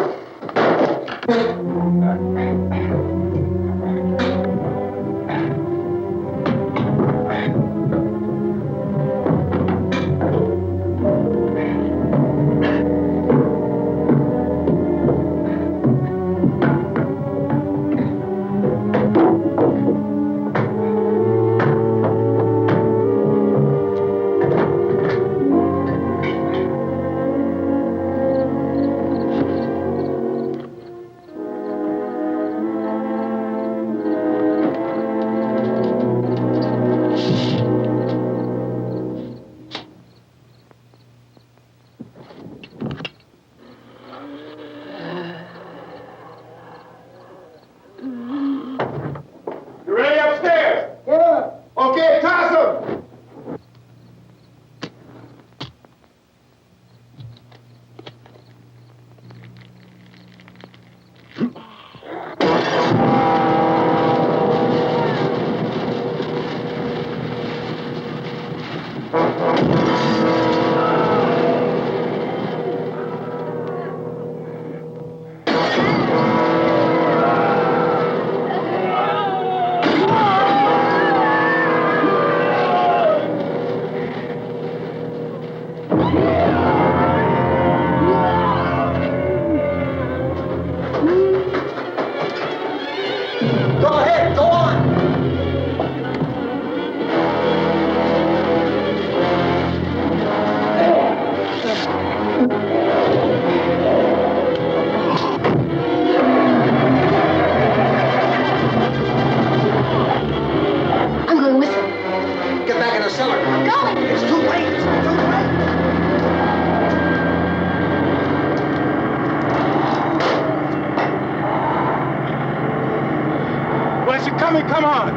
Come on!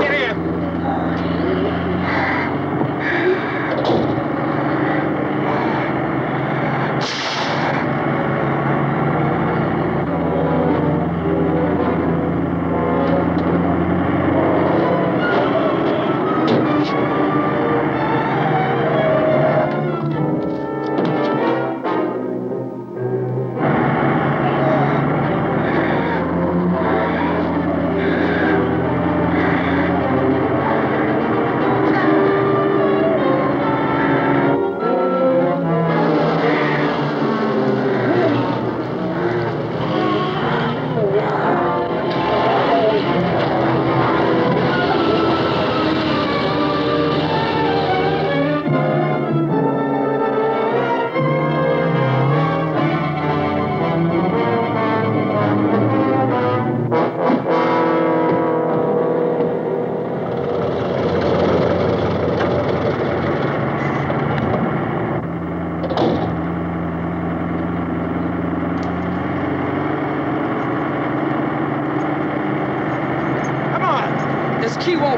Get in!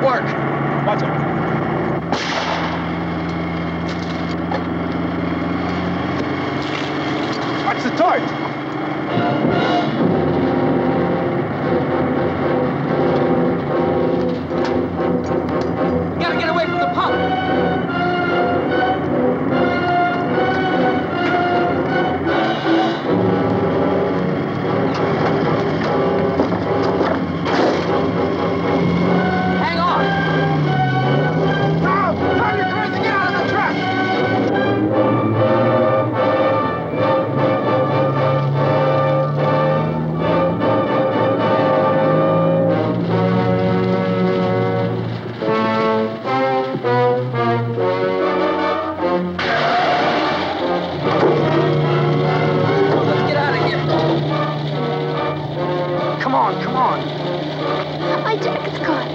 work. Watch it. Watch the torch. We gotta get away from the pump. Hang on. Now, turn your cars and get out of the truck. Let's get out of here. Come on, come on. My jacket's caught.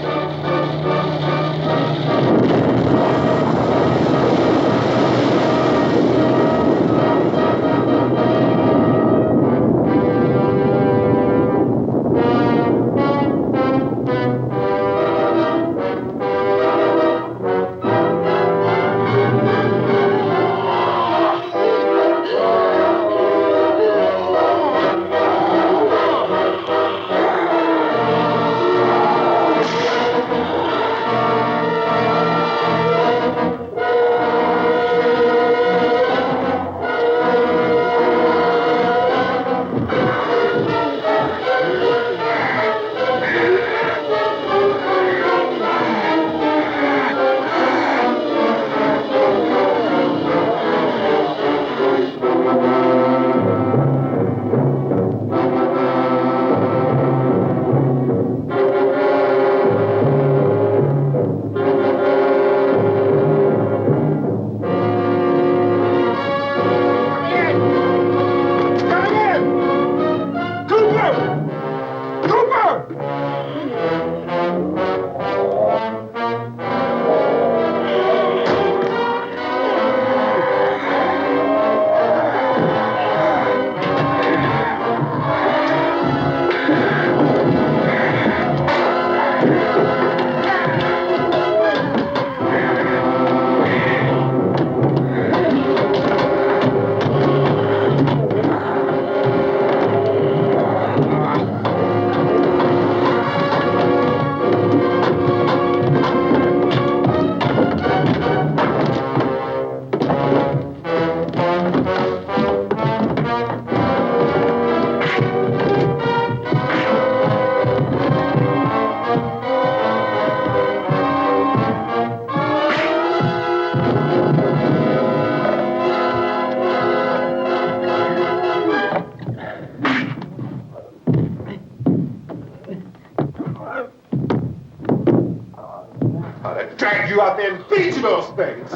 I'd drag you out there and feed you those things.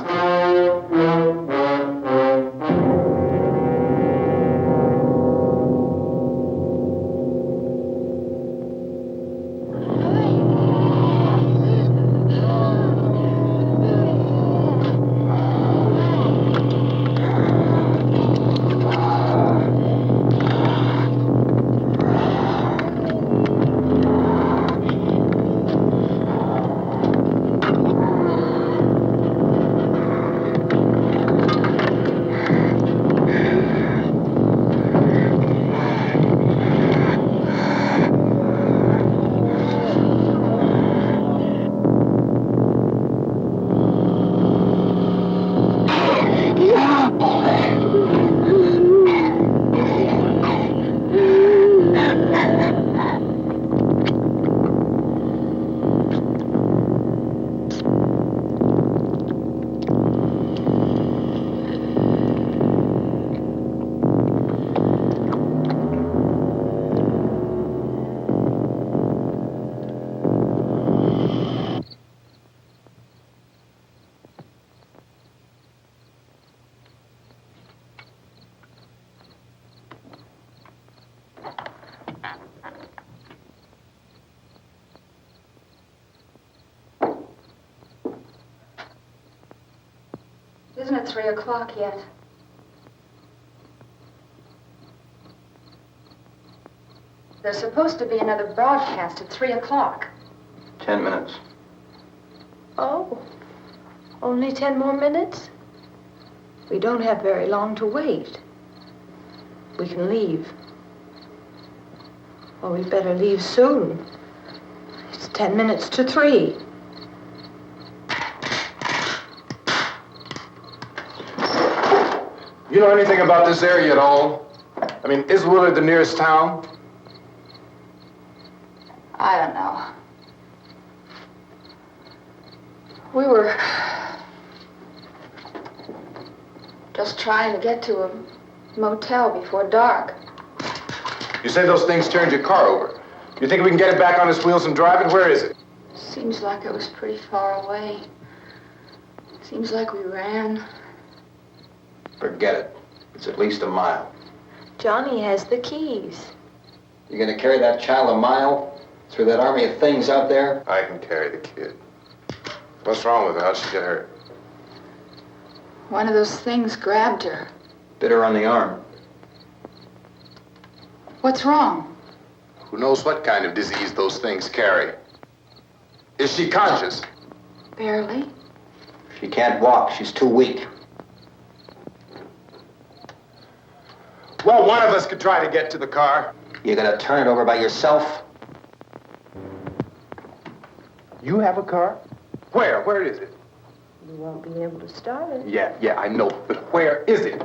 Isn't it 3 o'clock yet? There's supposed to be another broadcast at 3 o'clock. 10 minutes. Oh, only 10 more minutes? We don't have very long to wait. We can leave. Oh, we'd better leave soon. It's 10 minutes to 3. You know anything about this area at all? I mean, is Willard the nearest town? I don't know. We were just trying to get to a motel before dark. You say those things turned your car over. You think we can get it back on its wheels and drive it? Where is it? Seems like it was pretty far away. Seems like we ran. Forget it. It's at least a mile. Johnny has the keys. You gonna carry that child a mile through that army of things out there? I can carry the kid. What's wrong with her? How'd she get hurt? One of those things grabbed her. Bit her on the arm. What's wrong? Who knows what kind of disease those things carry? Is she conscious? Barely. She can't walk. She's too weak. Well, one of us could try to get to the car. You gonna turn it over by yourself? You have a car? Where? Where is it? You won't be able to start it. Yeah, I know. But where is it?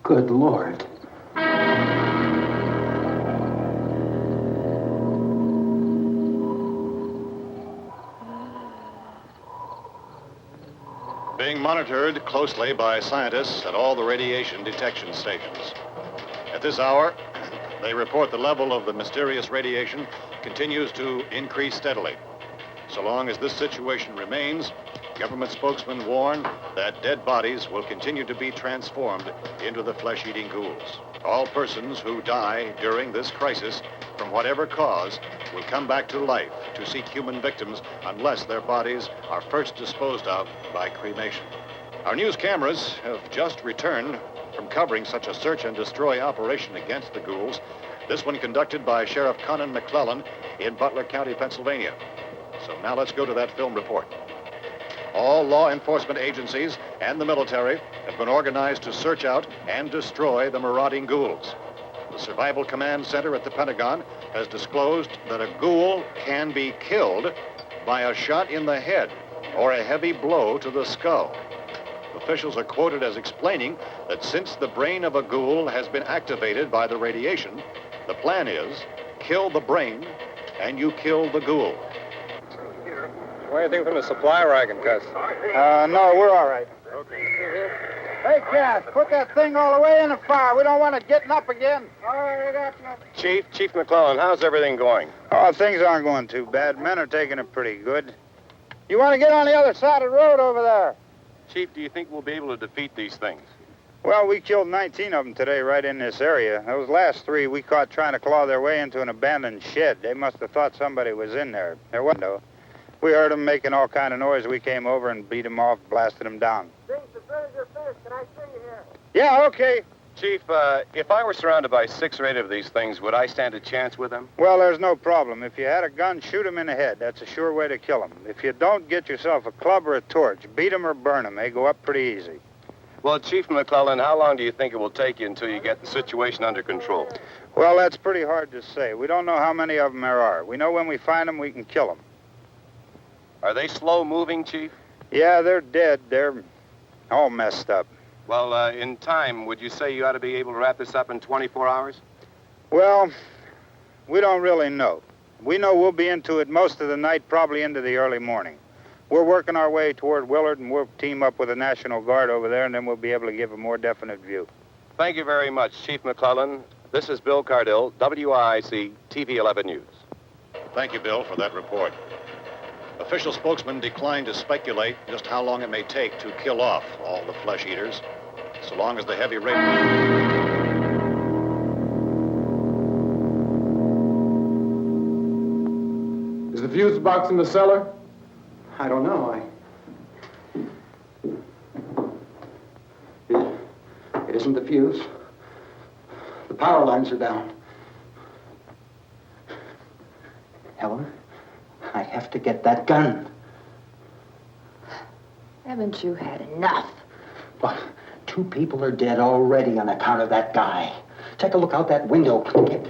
Good Lord. Being monitored closely by scientists at all the radiation detection stations. At this hour, they report the level of the mysterious radiation continues to increase steadily. So long as this situation remains, government spokesmen warn that dead bodies will continue to be transformed into the flesh-eating ghouls. All persons who die during this crisis, from whatever cause, will come back to life to seek human victims unless their bodies are first disposed of by cremation. Our news cameras have just returned from covering such a search and destroy operation against the ghouls, this one conducted by Sheriff Conan McClellan in Butler County, Pennsylvania. So now let's go to that film report. All law enforcement agencies and the military have been organized to search out and destroy the marauding ghouls. The Survival Command Center at the Pentagon has disclosed that a ghoul can be killed by a shot in the head or a heavy blow to the skull. Officials are quoted as explaining that since the brain of a ghoul has been activated by the radiation, the plan is kill the brain and you kill the ghoul. Anything from the supply wagon, Cuz? No, we're all right. Okay. Hey, Cass, put that thing all the way in the fire. We don't want it getting up again. All right, Chief McClellan, how's everything going? Oh, things aren't going too bad. Men are taking it pretty good. You want to get on the other side of the road over there? Chief, do you think we'll be able to defeat these things? Well, we killed 19 of them today right in this area. Those last 3 we caught trying to claw their way into an abandoned shed. They must have thought somebody was in there. There wasn't, though. We heard them making all kind of noise. We came over and beat them off, blasted them down. Things as good as your fist. Can I see you here? Yeah, okay. Chief, if I were surrounded by 6 or 8 of these things, would I stand a chance with them? Well, there's no problem. If you had a gun, shoot them in the head. That's a sure way to kill them. If you don't, get yourself a club or a torch. Beat them or burn them. They go up pretty easy. Well, Chief McClellan, how long do you think it will take you until you get the situation under control? Well, that's pretty hard to say. We don't know how many of them there are. We know when we find them, we can kill them. Are they slow-moving, Chief? Yeah, they're dead. They're all messed up. Well, in time, would you say you ought to be able to wrap this up in 24 hours? Well, we don't really know. We know we'll be into it most of the night, probably into the early morning. We're working our way toward Willard, and we'll team up with the National Guard over there, and then we'll be able to give a more definite view. Thank you very much, Chief McClellan. This is Bill Cardill, WIC TV 11 News. Thank you, Bill, for that report. Official spokesmen declined to speculate just how long it may take to kill off all the flesh eaters, so long as the heavy rain... Is the fuse box in the cellar? I don't know. wasn't the fuse. The power lines are down. Helen, I have to get that gun. Haven't you had enough? But 2 people are dead already on account of that guy. Take a look out that window. Get...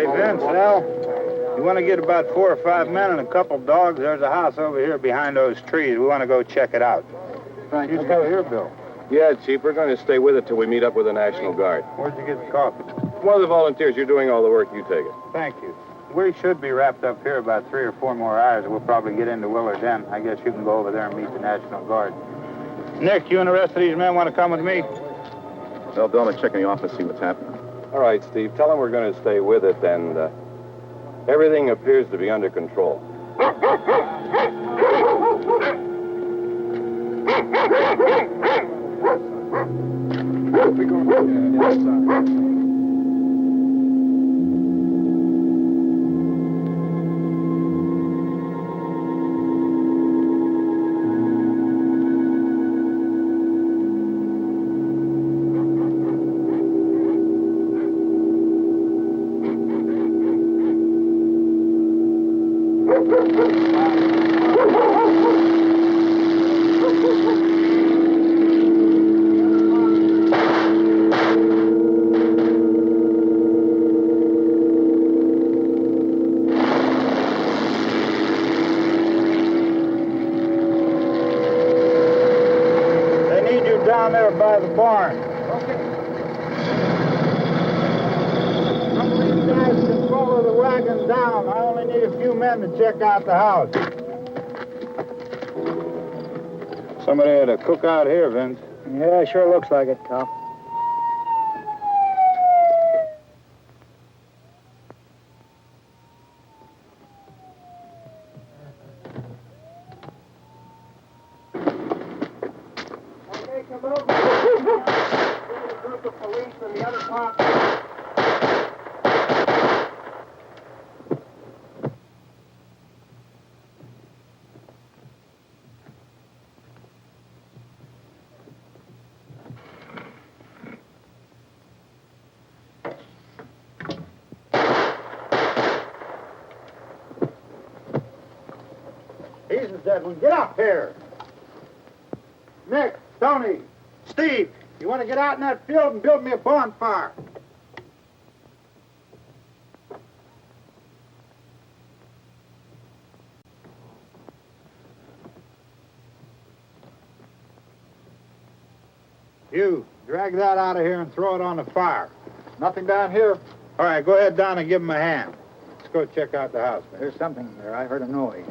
Hey, Vince, Al, you want to get about 4 or 5 men and a couple dogs? There's a house over here behind those trees. We want to go check it out. Right. You stay here, Bill. Yeah, Chief, we're going to stay with it till we meet up with the National Guard. Where'd you get the coffee? One of the volunteers, you're doing all the work, you take it. Thank you. We should be wrapped up here about 3 or 4 more hours. We'll probably get into Willard then. I guess you can go over there and meet the National Guard. Nick, you and the rest of these men want to come with me? Well, Bill, let's check in the office, see what's happening. All right, Steve, tell them we're going to stay with it, and everything appears to be under control. Down there by the barn. Okay. Some of these guys can follow the wagon down. I only need a few men to check out the house. Somebody had a cookout here, Vince. Yeah, sure looks like it, Tom. Jesus, Edwin, get up here. Nick, Tony, Steve, you want to get out in that field and build me a bonfire? You, drag that out of here and throw it on the fire. Nothing down here? All right, go ahead down and give him a hand. Let's go check out the house. There's something there. I heard a noise.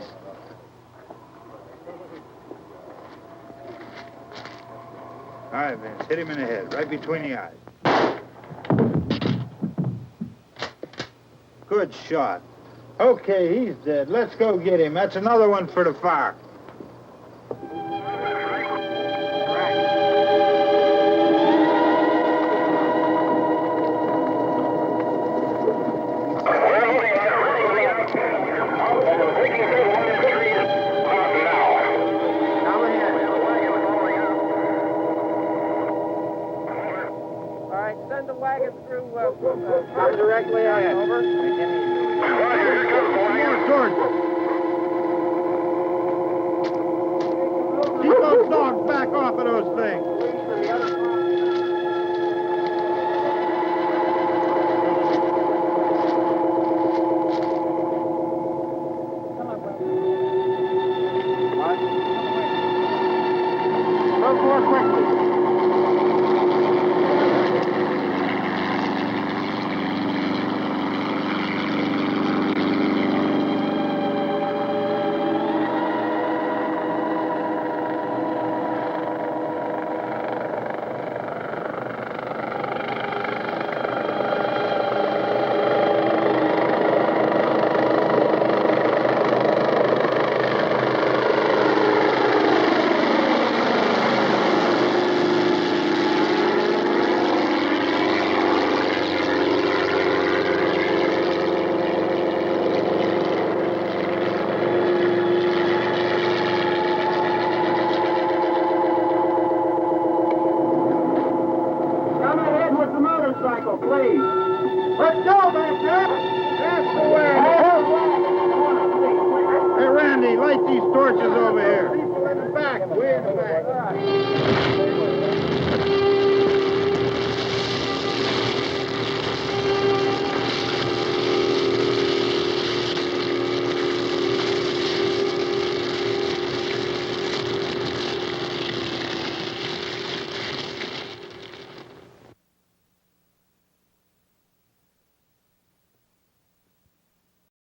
All right, Vince, hit him in the head, right between the eyes. Good shot. Okay, he's dead. Let's go get him. That's another one for the fire. Come directly on over. Keep those dogs back off of those things. Move more quickly. Please. Let's go back there. That's the way. Hey, Randy, light these torches over here. People in the back. Way in the back.